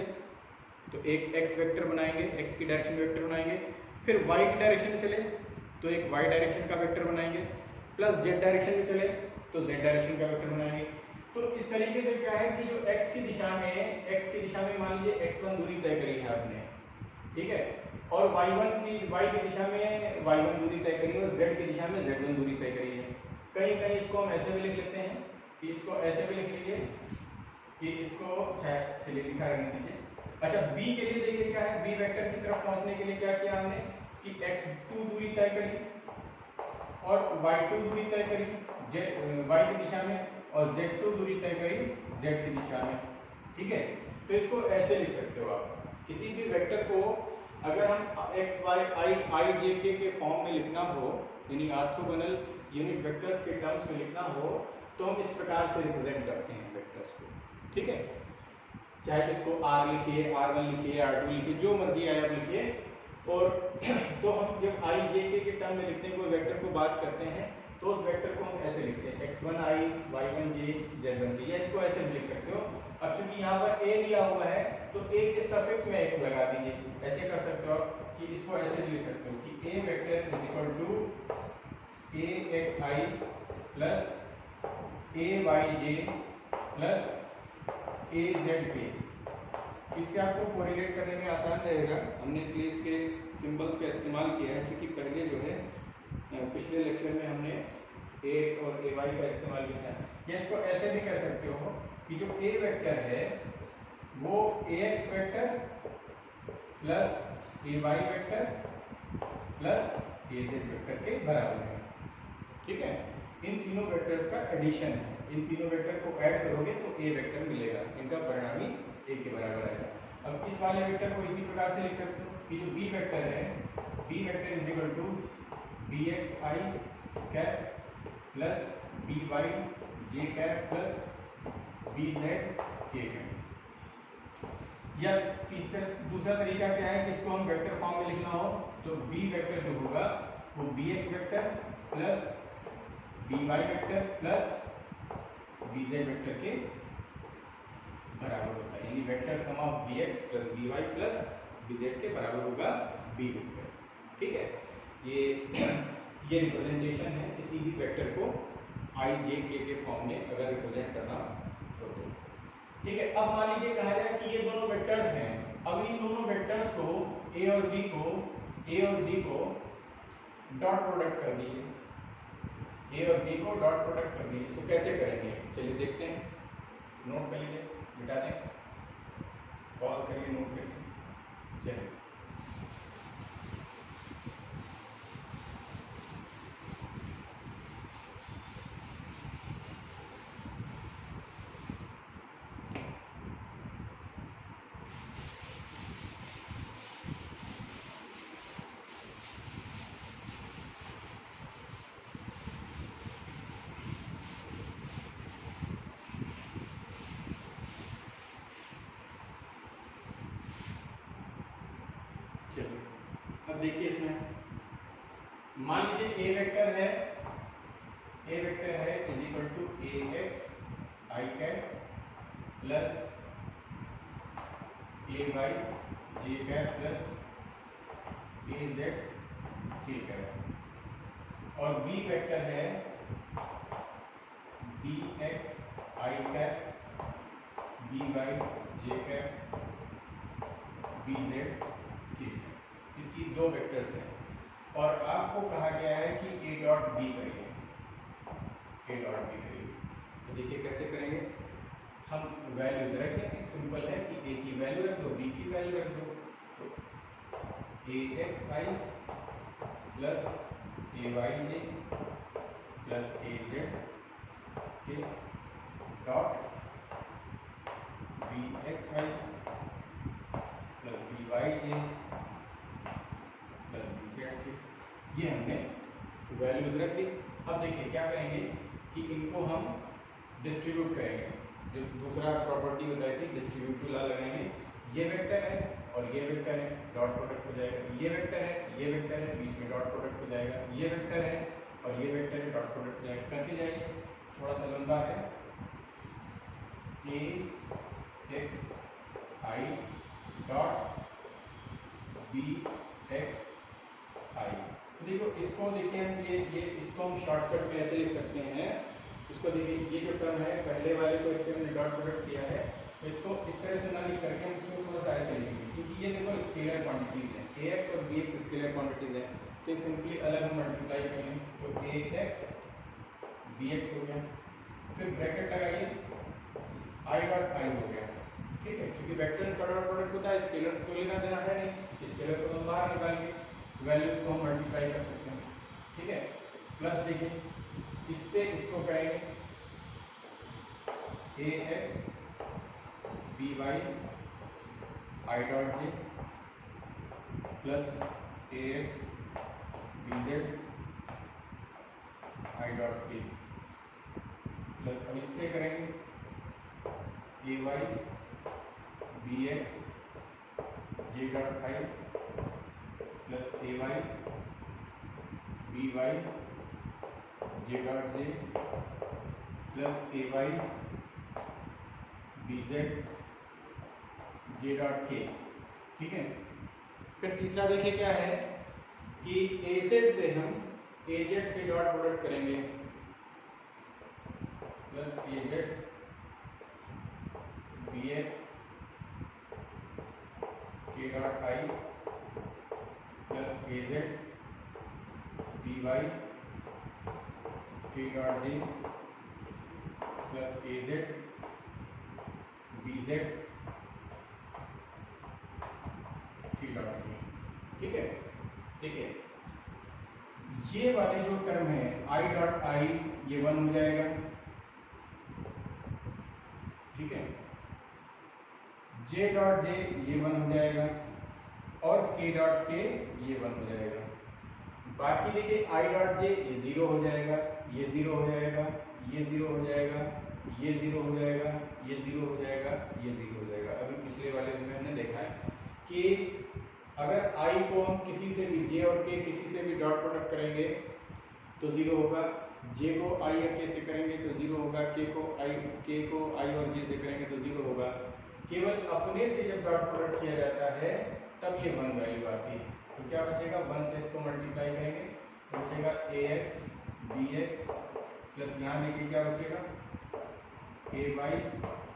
तो एक x वेक्टर बनाएंगे, x की डायरेक्शन वेक्टर बनाएंगे, फिर y की डायरेक्शन में चले तो एक y डायरेक्शन का वेक्टर बनाएंगे, प्लस z डायरेक्शन में चले तो z डायरेक्शन का वेक्टर बनाएंगे। तो इस तरीके से क्या है कि जो x की दिशा में मान लीजिए x1 दूरी तय करी है आपने, ठीक है, और y की दिशा में y1 दूरी तय करी है, और z की दिशा में z1 दूरी तय करी है। कहीं इसको हम ऐसे भी लिख लेते हैं कि इसको ऐसे भी लिख लीजिए कि इसको, चलिए लिखा रहने दीजिए। अच्छा, b के लिए देखिए क्या है, b वेक्टर की तरफ पहुंचने के लिए क्या किया हमने कि x2 दूरी तय करी और y2 दूरी तय करी y की दिशा में, और z2 दूरी तय करी z की दिशा में। ठीक है, तो इसको ऐसे लिख सकते हो आप, किसी भी वेक्टर को अगर हम x y i j k के फॉर्म में लिखना हो, यानी ऑर्थोगोनल यूनिट वेक्टर्स के टर्म्स में लिखना हो, तो हम इस प्रकार से रिप्रेजेंट करते हैं वेक्टर्स को। ठीक है, चाहे इसको r लिखिए, r1 लिखिए, r2 लिखिए, जो मर्जी आए आप लिखिए। और तो हम जब i j k के टर्म में लिखते हैं, कोई वेक्टर को बात करते हैं, तो उस वेक्टर को हम ऐसे लिखते हैं x1i y1j z1k, या इसको ऐसे भी लिख सकते हो। अब चूंकि यहाँ पर a लिया हुआ है तो a के सफिक्स में x लगा दीजिए, ऐसे कर सकते हो कि इसको ऐसे भी लिख सकते हो कि a vector is equal to axi plus ayj plus A Z K. इससे आपको कोरिलेट करने में आसान रहेगा, हमने इसलिए इसके सिंबल्स का इस्तेमाल किया है, क्योंकि पहले जो है पिछले लेक्चर में हमने ए एक्स और ए वाई का इस्तेमाल किया है। या इसको ऐसे भी कह सकते हो कि जो ए वेक्टर है वो ए x vector plus A Y vector plus A Z vector के बराबर है। ठीक है, इन तीनों वेक्टर्स का एडिशन है, इन तीनों वेक्टर को ऐड करोगे तो ए वेक्टर मिलेगा, इनका परिणामी ए के बराबर आएगा। अब इस वाले वेक्टर को इसी प्रकार से लिख सकते हो कि जो बी वेक्टर है, B vector is equal to B X I cap plus B Y J cap plus B Z K cap. या दूसरा तरीका क्या है कि इसको हम वेक्टर फॉर्म में लिखना हो तो बी वेक्टर जो होगा वो B X vector plus B Y vector plus B Z vector के बराबर होता है, यानी vector sum of B X plus B Y plus B Z के बराबर होगा बी वेक्टर। ठीक है, ये रिप्रेजेंटेशन है किसी भी वेक्टर को आई जे के फॉर्म में अगर रिप्रेजेंट करना हो तो। ठीक है, अब मान लीजिए कहा जाए कि ये दोनों वेक्टर्स हैं, अब इन दोनों वेक्टर्स को ए और बी को डॉट प्रोडक्ट कर दीजिए, ए और बी को डॉट प्रोडक्ट कर दीजिए। तो कैसे करेंगे, चलिए देखते हैं, नोट कर लीजिए, मिटा दें, पॉज करिए, नोट करिए। चलिए अब देखिए इसमें मान लीजिए ए वेक्टर है is equal to A X I cap plus A Y J cap plus A Z K cap, और बी वेक्टर है B X I cap B Y J cap B Z K cap. क्योंकि दो वेक्टर्स हैं और आपको कहा गया है कि ए डॉट बी करिए, ए डॉट बी करिए। तो देखिए कैसे करेंगे, हम वैल्यूज रखेंगे, सिंपल है कि ए की वैल्यू रख दो, बी की वैल्यू रख दो। तो ए X I plus A Y J plus A Z के dot B X I plus B Y J plus B Z के, ये हमने वैल्यूज रख दी। अब देखिए क्या करेंगे कि इनको हम डिस्ट्रीब्यूट करेंगे, जो दूसरा प्रॉपर्टी बताई थी डिस्ट्रीब्यूटिव लॉ लगाएंगे। ये वेक्टर है और ये वेक्टर है, डॉट प्रोडक्ट हो जाएगा, ये वेक्टर है, ये वेक्टर है, बीच में डॉट प्रोडक्ट हो जाएगा, ये वेक्टर है और ये वेक्टर है, डॉट प्रोडक्ट हो जाएगा। करके जाइए, थोड़ा सा लंबा है, A X I dot B X I. तो देखो इसको देखिए हम ये इसको हम शॉर्टकट में ऐसे लिख सकते हैं, इसको देखिए ये जो टर्म है पहले वाले को इससे हमने डॉट प्रोडक्ट किया है, तो इसको इस तरह से ना लिख करके हम इसको थोड़ा सा ऐसे लिखेंगे, क्योंकि ये देखो स्केलर क्वांटिटीज हैं, ए एक्स और बी एक्स स्केलर क्वांटिटीज हैं, तो सिंपली अलग हम मल्टीप्लाई करेंगे, तो ए एक्स बी एक्स हो गया, फिर ब्रैकेट लगाइए, आई डॉट आई हो गया। ठीक है, क्योंकि वेक्टर्स का डॉट प्रोडक्ट होता है, स्केलर्स को लेना देना है नहीं, स्केलर को हम बाहर निकालेंगे, वैल्यूज को हम मल्टीप्लाई कर सकते हैं। ठीक है, प्लस देखिए इससे इसको करेंगे A X B Y I dot J plus A X B Z I dot K, plus अब इससे करेंगे A Y B X J dot I plus A Y B Y J dot J plus A Y B Z J dot K. ठीक है, फिर तीसरा देखिए क्या है कि ए जेड से हम ए जेड से डॉट प्रोडक्ट करेंगे plus A Z B X K dot I plus A Z B Y K dot J plus A Z B Z C dot J. ठीक है, देखिए ये वाले जो टर्म है आई डॉट आई ये 1 हो जाएगा, ठीक है, जे डॉट जे ये 1 हो जाएगा और के डॉट के ये 1 हो जाएगा। बाकी देखिए आई डॉट जे ये 0 हो जाएगा, ये 0 हो जाएगा, ये 0 हो जाएगा, ये 0 हो जाएगा, ये 0 हो जाएगा, ये 0 हो जाएगा। अभी पिछले वाले में हमने देखा है कि अगर आई को हम किसी से भी जे और के किसी से भी डॉट प्रोडक्ट करेंगे तो 0 होगा, जे को आई और के से करेंगे तो 0 होगा, के को आई और जे से करेंगे तो 0 होगा। केवल अपने से जब डॉट प्रोडक्ट किया जाता है तब ये 1 वैल्यू आती है। तो क्या बचेगा, 1 से इसको मल्टीप्लाई करेंगे तो बचेगा ए एक्स बी एक्स प्लस यहाँ देखिए क्या बचेगा ए वाई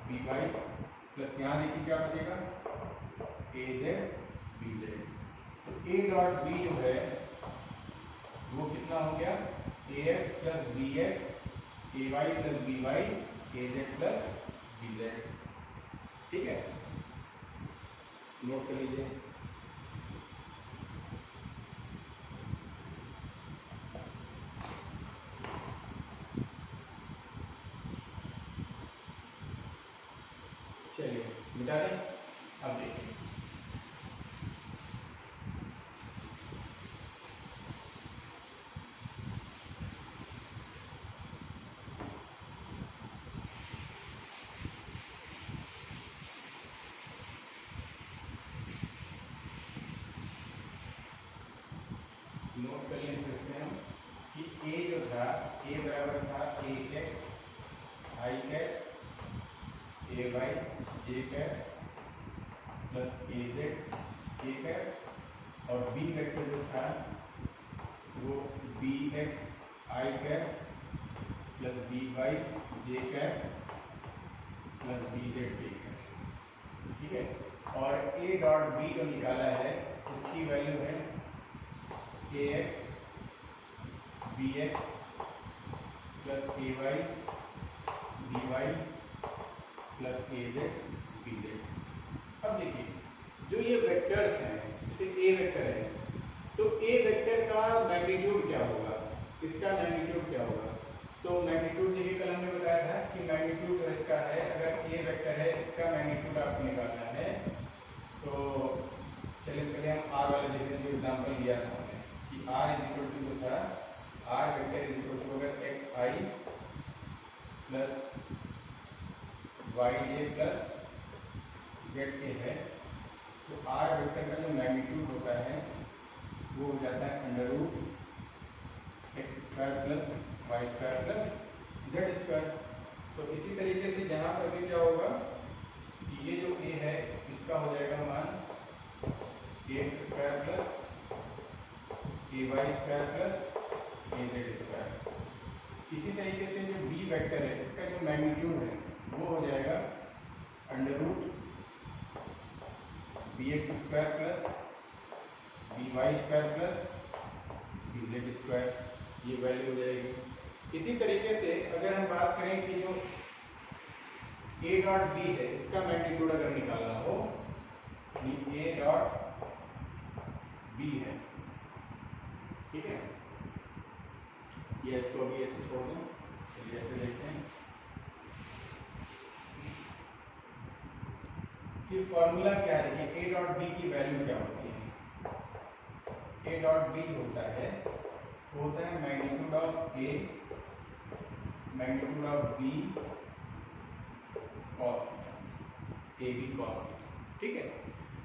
बी वाई प्लस यहाँ देखिए क्या बचेगा ए जेड बी जेड। तो ए डॉट बी जो है वो कितना हो गया ए एक्स प्लस बी एक्स ए वाई प्लस बी वाई ए जेड प्लस बी जेड। ठीक है, नोट कर लीजिए। चलिए मिटा दें। अब देखिए नोट कर लें फिर से हम कि ए जो था ए बराबर था A X I cap A Y J cap plus A Z K cap और बी वेक्टर जो था वो B X I cap plus B Y J cap plus B Z K cap. ठीक है, और ए डॉट बी जो निकाला है उसकी वैल्यू है A X B X plus A Y B Y plus A Z B Z. अब देखिए जो ये वेक्टर्स हैं, जैसे ए वेक्टर है तो ए वेक्टर का मैग्नीट्यूड क्या होगा, इसका मैग्नीट्यूड क्या होगा। तो मैग्नीट्यूड देखिए कल हमने बताया था कि मैग्नीट्यूड जो इसका है, अगर ए वेक्टर है इसका मैग्नीट्यूड आपको निकालना है तो चलिए पहले हम आर वाले देखते हैं जो एग्जाम्पल लिया था हमने कि आर इज इक्वल टू जो था R vector is equal to अगर X I plus Y J plus Z के है तो आर वेक्टर का जो मैग्नीट्यूड होता है वो हो जाता है under root X square plus Y square plus Z square. तो इसी तरीके से जहाँ पर भी क्या होगा कि ये जो ए है इसका हो जाएगा मान x square plus A Y square plus A Z square. इसी तरीके से जो बी वेक्टर है इसका जो मैग्नीट्यूड है वो हो जाएगा under root B X square plus B Y square plus B Z square, ये वैल्यू हो जाएगी। इसी तरीके से अगर हम बात करें कि जो ए डॉट बी है इसका मैग्नीट्यूड अगर निकालना हो, ए डॉट बी है, ठीक है, ये इसको अभी ऐसे छोड़ दें। चलिए ऐसे देखते हैं कि फॉर्मूला क्या है। देखिए ए डॉट बी की वैल्यू क्या होती है। ए डॉट बी होता है magnitude of A magnitude of B cos theta, A B cos theta. ठीक है,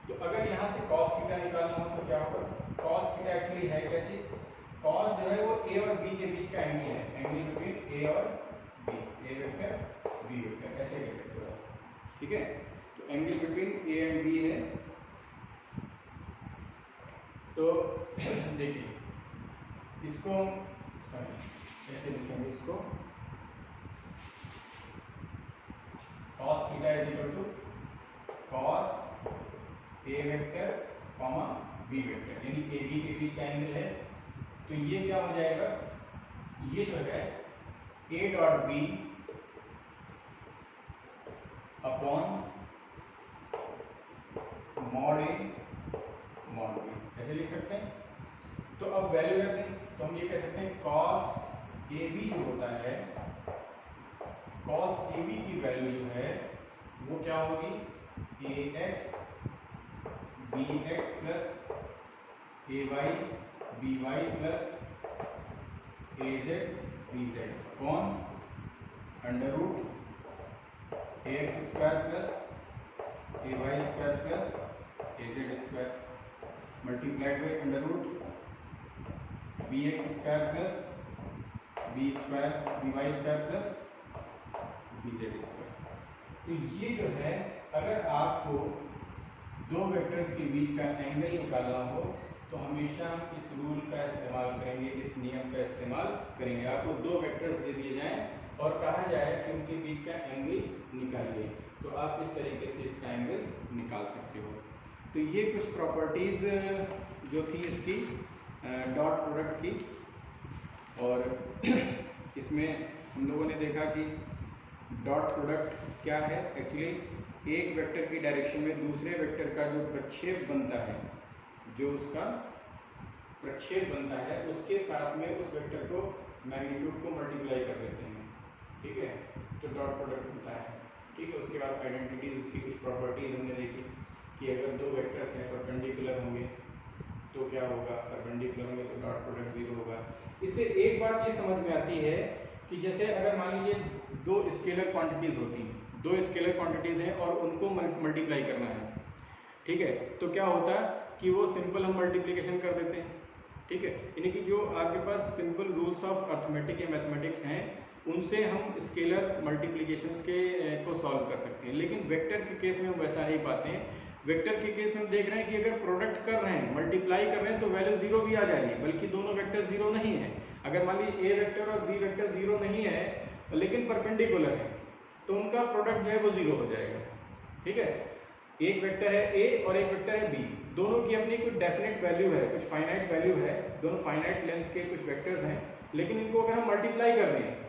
तो अगर यहाँ से कॉस थीटा निकालना हो तो क्या होगा, कॉस थीटा एक्चुअली है क्या चीज, कॉस जो है वो ए और बी के बीच का एंगल है, एंगल बिटवीन ए और B, A vector B vector, ऐसे कह सकते हो। ठीक है, तो angle between A and B है। तो देखिए इसको ऐसे लिखेंगे, इसको cos theta is equal to cos A vector comma B vector, यानी ए बी के बीच का एंगल है। तो ये क्या हो जाएगा, ये जो है A dot B upon mod A mod B, ऐसे लिख सकते हैं। तो अब वैल्यू रख दें तो हम ये कह सकते हैं cos ए बी जो होता है, cos ए बी की वैल्यू जो है वो क्या होगी, A X B X plus A Y B Y plus A Z B Z upon under root A X square plus A Y square plus A Z square multiplied by under root B X square plus B Y square plus B Z square. तो ये जो है, अगर आपको दो वेक्टर्स के बीच का एंगल निकालना हो तो हमेशा हम इस रूल का इस्तेमाल करेंगे, इस नियम का इस्तेमाल करेंगे। आपको दो वेक्टर्स दे दिए जाएं और कहा जाए कि उनके बीच का एंगल निकालिए, तो आप इस तरीके से इसका एंगल निकाल सकते हो। तो ये कुछ प्रॉपर्टीज जो थी इसकी डॉट प्रोडक्ट की, और इसमें हम लोगों ने देखा कि डॉट प्रोडक्ट क्या है। एक्चुअली एक वेक्टर की डायरेक्शन में दूसरे वेक्टर का जो प्रक्षेप बनता है, जो उसका प्रक्षेप बनता है, उसके साथ में उस वेक्टर को मैग्नीट्यूड को मल्टीप्लाई कर देते हैं, ठीक है, तो डॉट प्रोडक्ट होता है। ठीक है, उसके बाद आइडेंटिटीज, उसकी कुछ प्रॉपर्टीज हमने देखी कि अगर दो वेक्टर्स हैं परपेंडिकुलर होंगे तो क्या होगा, परपेंडिकुलर होंगे तो डॉट प्रोडक्ट 0 होगा। इससे एक बात ये समझ में आती है कि जैसे अगर मान लीजिए दो स्केलर क्वांटिटीज होती हैं, दो स्केलर क्वांटिटीज हैं और उनको मल्टीप्लाई करना है, ठीक है, तो क्या होता है कि वो सिंपल हम मल्टीप्लिकेशन कर देते हैं, ठीक है, यानी कि जो आपके पास सिंपल रूल्स ऑफ अर्थमेटिक या मैथमेटिक्स हैं उनसे हम स्केलर मल्टीप्लिकेशंस के को सॉल्व कर सकते हैं। लेकिन वेक्टर के केस में हम वैसा नहीं पाते हैं। वेक्टर के केस में हम देख रहे हैं कि अगर प्रोडक्ट कर रहे हैं, मल्टीप्लाई कर रहे हैं, तो वैल्यू 0 भी आ जा रही है, बल्कि दोनों वेक्टर 0 नहीं है। अगर मान लीजिए ए वेक्टर और बी वेक्टर 0 नहीं है लेकिन परपेंडिकुलर है, तो उनका प्रोडक्ट जो है वो 0 हो जाएगा, ठीक है। एक वेक्टर है ए और एक वेक्टर है बी, दोनों की अपनी कुछ डेफिनेट वैल्यू है, कुछ फाइनाइट वैल्यू है, दोनों फाइनाइट लेंथ के कुछ वेक्टर्स हैं, लेकिन इनको अगर हम मल्टीप्लाई कर दें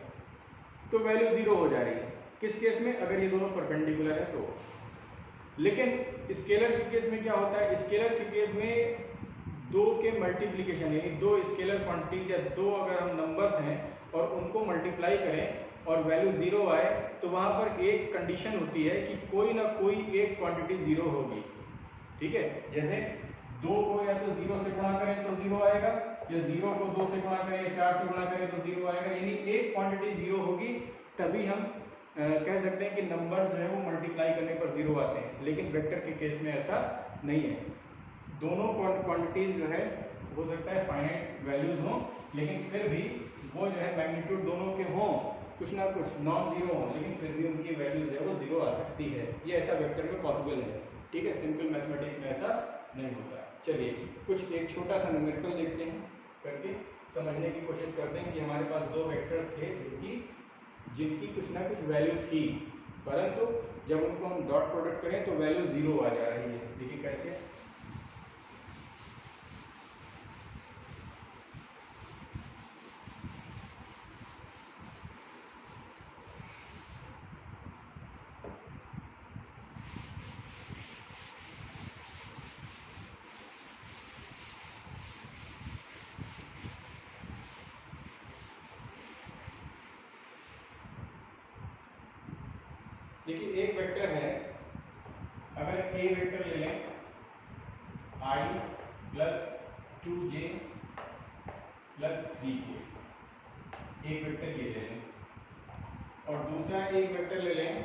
तो वैल्यू 0 हो जा रही है। किस केस में, अगर ये दोनों परपेंडिकुलर है तो। लेकिन स्केलर के केस में क्या होता है, स्केलर के केस में दो के मल्टीप्लिकेशन, यानी दो स्केलर क्वांटिटीज या दो अगर हम नंबर्स हैं और उनको मल्टीप्लाई करें और वैल्यू 0 आए, तो वहां पर एक कंडीशन होती है कि कोई ना कोई एक क्वांटिटी 0 होगी, ठीक है। जैसे 2 को या तो 0 से गुणा करें तो 0 आएगा, या 0 को 2 से गुणा करें या 4 से गुणा करें तो 0 आएगा, यानी एक क्वांटिटी 0 होगी, तभी हम कह सकते हैं कि नंबर्स जो है वो मल्टीप्लाई करने पर 0 आते हैं। लेकिन वेक्टर के केस में ऐसा नहीं है, दोनों क्वांटिटीज जो है हो सकता है फाइनाइट वैल्यूज हों, लेकिन फिर भी वो जो है मैग्नीट्यूड दोनों के हों, कुछ ना कुछ नॉन जीरो हो, लेकिन फिर भी उनकी वैल्यूज है वो 0 आ सकती है। ये ऐसा वेक्टर में पॉसिबल है, ठीक है। सिंपल मैथमेटिक्स में ऐसा नहीं होता। चलिए कुछ एक छोटा सा न्यूमेरिकल देखते हैं, करके समझने की कोशिश करते हैं कि हमारे पास दो वेक्टर्स थे जिनकी कुछ ना कुछ वैल्यू थी, परंतु जब उनको हम डॉट प्रोडक्ट करें तो वैल्यू 0 आ जा रही है। देखिए कैसे, देखिए एक वेक्टर है, अगर ए वेक्टर ले लें i plus 2j plus 3k, एक वेक्टर ये ले लें, और दूसरा एक वेक्टर ले लें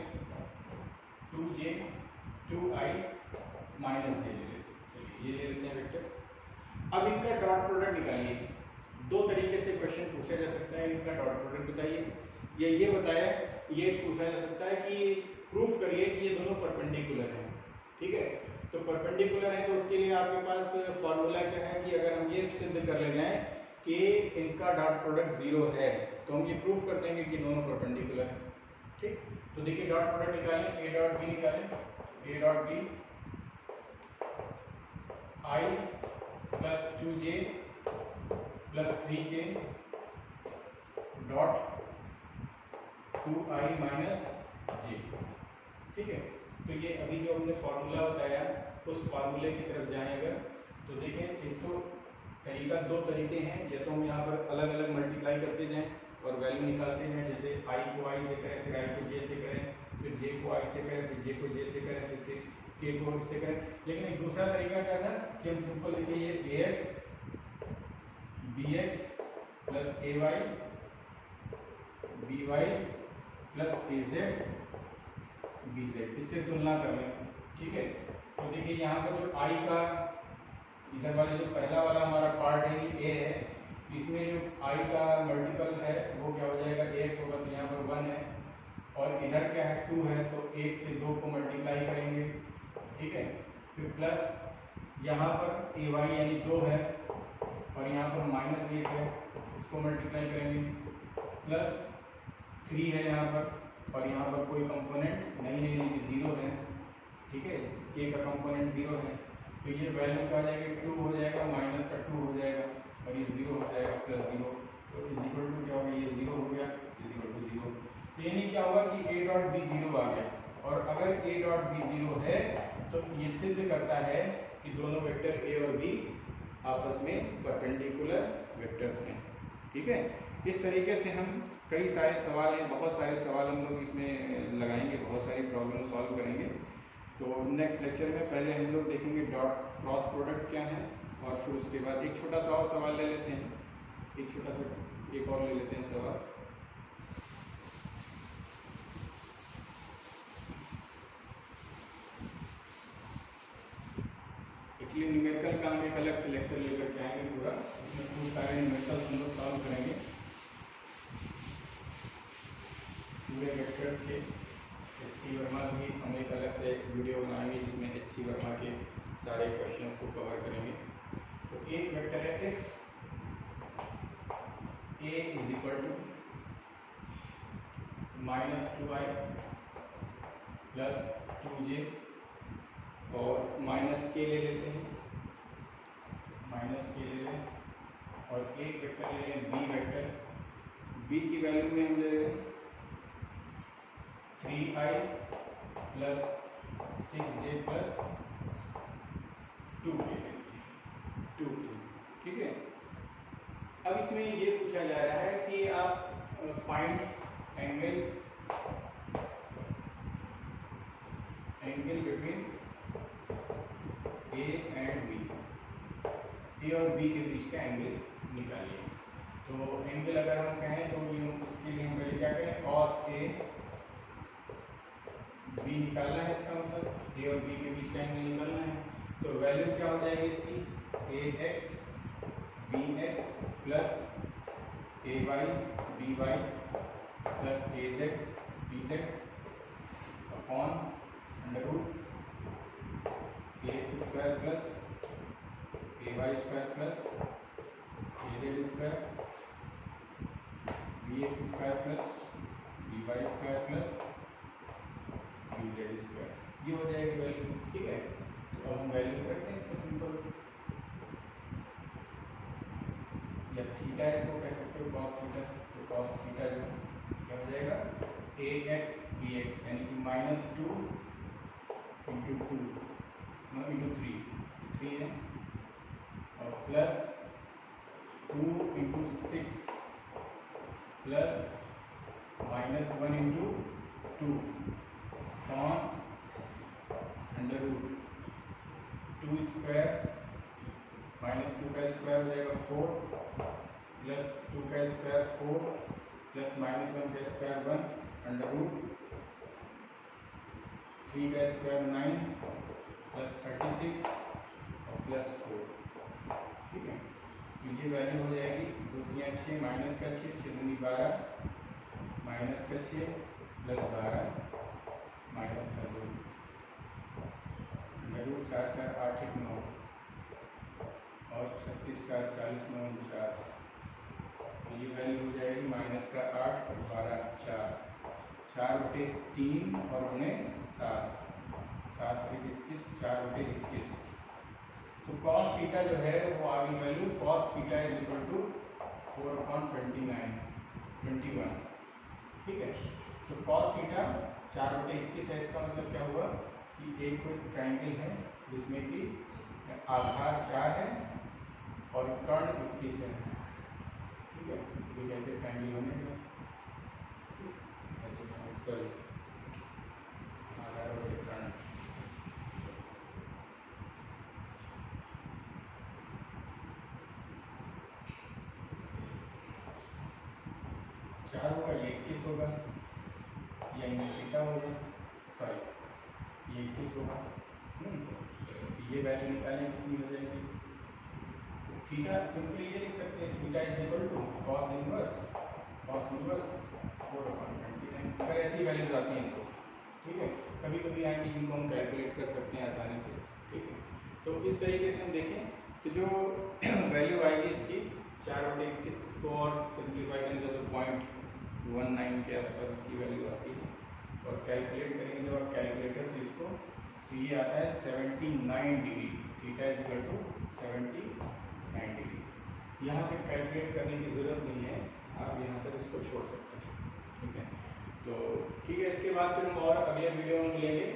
2j 2i माइनस j ले लेते हैं। चलिए ये ले लेते हैं वेक्टर। अब इनका डॉट प्रोडक्ट निकालिए। दो तरीके से क्वेश्चन पूछा जा सकता है, इनका डॉट प्रोडक्ट बताइए, या ये बताया, ये पूछा जा सकता है कि प्रूफ करिए कि ये दोनों परपेंडिकुलर हैं, ठीक है। तो परपेंडिकुलर है तो उसके लिए आपके पास फॉर्मूला क्या है कि अगर हम ये सिद्ध कर ले जाएं कि इनका डॉट प्रोडक्ट 0 है, तो हम ये प्रूफ कर देंगे कि दोनों परपेंडिकुलर हैं, ठीक, तो देखिए डॉट प्रोडक्ट निकालें, ए डॉट बी निकालें, A dot B I plus 2j plus 3k dot 2i minus j। ठीक है, तो ये अभी जो हमने फॉर्मूला बताया उस फार्मूले की तरफ जाएं अगर, तो देखें एक तो तरीका, दो तरीके हैं, या तो हम यहाँ पर अलग अलग मल्टीप्लाई करते जाएं और वैल्यू निकालते हैं, जैसे i को i से करें, फिर i को j से करें, फिर j को i से करें, फिर j को j से करें, फिर k को इससे करें। लेकिन एक दूसरा तरीका क्या था कि हम सिंपल लिखे ये ax bx plus ay by plus az bz, इससे तुलना कर लें। ठीक है, तो देखिए यहाँ पर जो i का इधर वाले जो पहला वाला हमारा पार्ट है ये a है, इसमें जो i का मल्टीपल है वो क्या हो जाएगा ax होगा, तो यहाँ पर 1 है, और इधर क्या है 2 है, तो 1 से 2 को मल्टीप्लाई करेंगे। ठीक है, फिर प्लस यहाँ पर ay यानी 2 है, और यहाँ पर -1 है, इसको मल्टीप्लाई करेंगे, प्लस 3 है यहाँ पर, और यहाँ पर कोई कंपोनेंट नहीं है यानी कि 0 है। ठीक है, k का कंपोनेंट 0 है, तो ये वैल्यू क्या हो जाएगा 2 हो जाएगा, माइनस का 2 हो जाएगा, और ये 0 हो जाएगा प्लस 0, तो इज इक्वल टू क्या होगा, ये 0 हो गया, इज इक्वल टू 0। यानी क्या होगा कि a डॉट बी 0 आ गया, और अगर a डॉट बी 0 है तो ये सिद्ध करता है कि दोनों वेक्टर a और b आपस में परपेंडिकुलर वेक्टर्स हैं। ठीक है, इस तरीके से हम कई सारे सवाल हैं, बहुत सारे सवाल हम लोग इसमें लगाएंगे, बहुत सारी प्रॉब्लम सॉल्व करेंगे। तो नेक्स्ट लेक्चर में पहले हम लोग देखेंगे डॉट क्रॉस प्रोडक्ट क्या है, और फिर उसके बाद एक छोटा सा और सवाल ले लेते हैं, एक छोटा सा एक और ले लेते हैं सवाल। एक्चुअली न्यूमेरिकल का हम एक अलग से लेक्चर लेकर के आएंगे पूरा, इसमें खूब सारे न्यूमेरिकल हम लोग सॉल्व करेंगे पूरे वेक्टर्स के। एच.सी. वर्मा भी हम एक अलग से वीडियो बनाएंगे जिसमें एच.सी. वर्मा के सारे क्वेश्चंस को कवर करेंगे। तो एक वेक्टर है if a is equal to -2i plus 2j, और -k ले लेते हैं, -k ले लें, और एक वेक्टर ले लें b वेक्टर, b की वैल्यू में हम ले लें 3i plus 6j plus 2k, 2k। ठीक है, अब इसमें ये पूछा जा रहा है कि आप find angle between A and B, A और बी के बीच का एंगल निकालिए। तो एंगल अगर हम कहें तो ये इसके लिए हम पहले क्या करें, cos ए बी निकालना है, इसका मतलब ए और बी के बीच का एंगल निकालना है। तो वैल्यू क्या हो जाएगी इसकी, A X B X plus A Y B Y plus A Z B Z upon under root A X square plus A Y square plus A Z square B X square plus B Y square plus B Z square, ये हो जाएगी वैल्यू। ठीक है, तो अब हम वैल्यू रखते हैं इसको सिंपल, या थीटा इसको कह सकते हो कॉस थीटा, तो कॉस थीटा जो क्या हो जाएगा ए एक्स बी एक्स यानी कि -2 इंटू 2 इंटू 3 है, और plus 2 into 6 plus -1 into 2 on under root 2 square -2 का स्क्वायर हो जाएगा 4 प्लस 2 का स्क्वायर 4 प्लस -1 का स्क्वायर 1 अंडर रूट 3 का स्क्वायर 9 प्लस 36 और प्लस 4। ठीक है, तो ये वैल्यू हो जाएगी 2 3 6 माइनस का 6 6 दूनी 12 माइनस का 6 प्लस 12 माइनस का 2 अंडर रूट 4 4 8 1 9 और 36 4 40 9 49, ये वैल्यू हो जाएगी -8 और 12 4 4/3 और गुणे 7, 7×21, 4/21। तो कॉस थीटा जो है वो आ गई value, cos theta is equal to 4/29, 21। ठीक है, तो कॉस थीटा 4/21 है। इसका मतलब क्या हुआ कि एक ट्राइंगल है जिसमें कि आधार 4 है और कर्ण 21 है। ठीक है, कुछ ऐसे ट्राइंगल बनेगा, सॉरी आधार और कर्ण। चार होगा, ये 21 होगा, या थीटा होगा, सॉरी ये 21 होगा। ये वैल्यू निकालें कितनी हो जाएगी? थीटा सिंपली ये लिख सकते हैं, theta is equal to cos inverse 4/29। अगर ऐसी वैल्यूज आती हैं तो ठीक है, कभी कभी आएंगी जिनको हम कैलकुलेट कर सकते हैं आसानी से। ठीक है, तो इस तरीके से हम देखें तो जो वैल्यू आएगी इसकी 4/21, इसको और सिंप्लीफाई करेंगे तो 0.19 के आसपास इसकी वैल्यू आती है, और कैलकुलेट करेंगे जब आप कैलकुलेटर से इसको तो ये आता है 79 degree. Theta is equal to 79 degree. यहाँ पे कैलकुलेट करने की ज़रूरत नहीं है, आप यहाँ तक इसको छोड़ सकते हैं। ठीक है, तो ठीक है, इसके बाद फिर हम और अगले वीडियो में मिलेंगे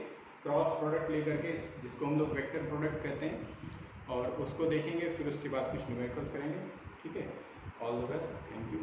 क्रॉस प्रोडक्ट लेकर के, जिसको हम लोग वेक्टर प्रोडक्ट कहते हैं, और उसको देखेंगे। फिर उसके बाद कुछ न्यूमेरिकल्स करेंगे। ठीक है, all the best, thank you.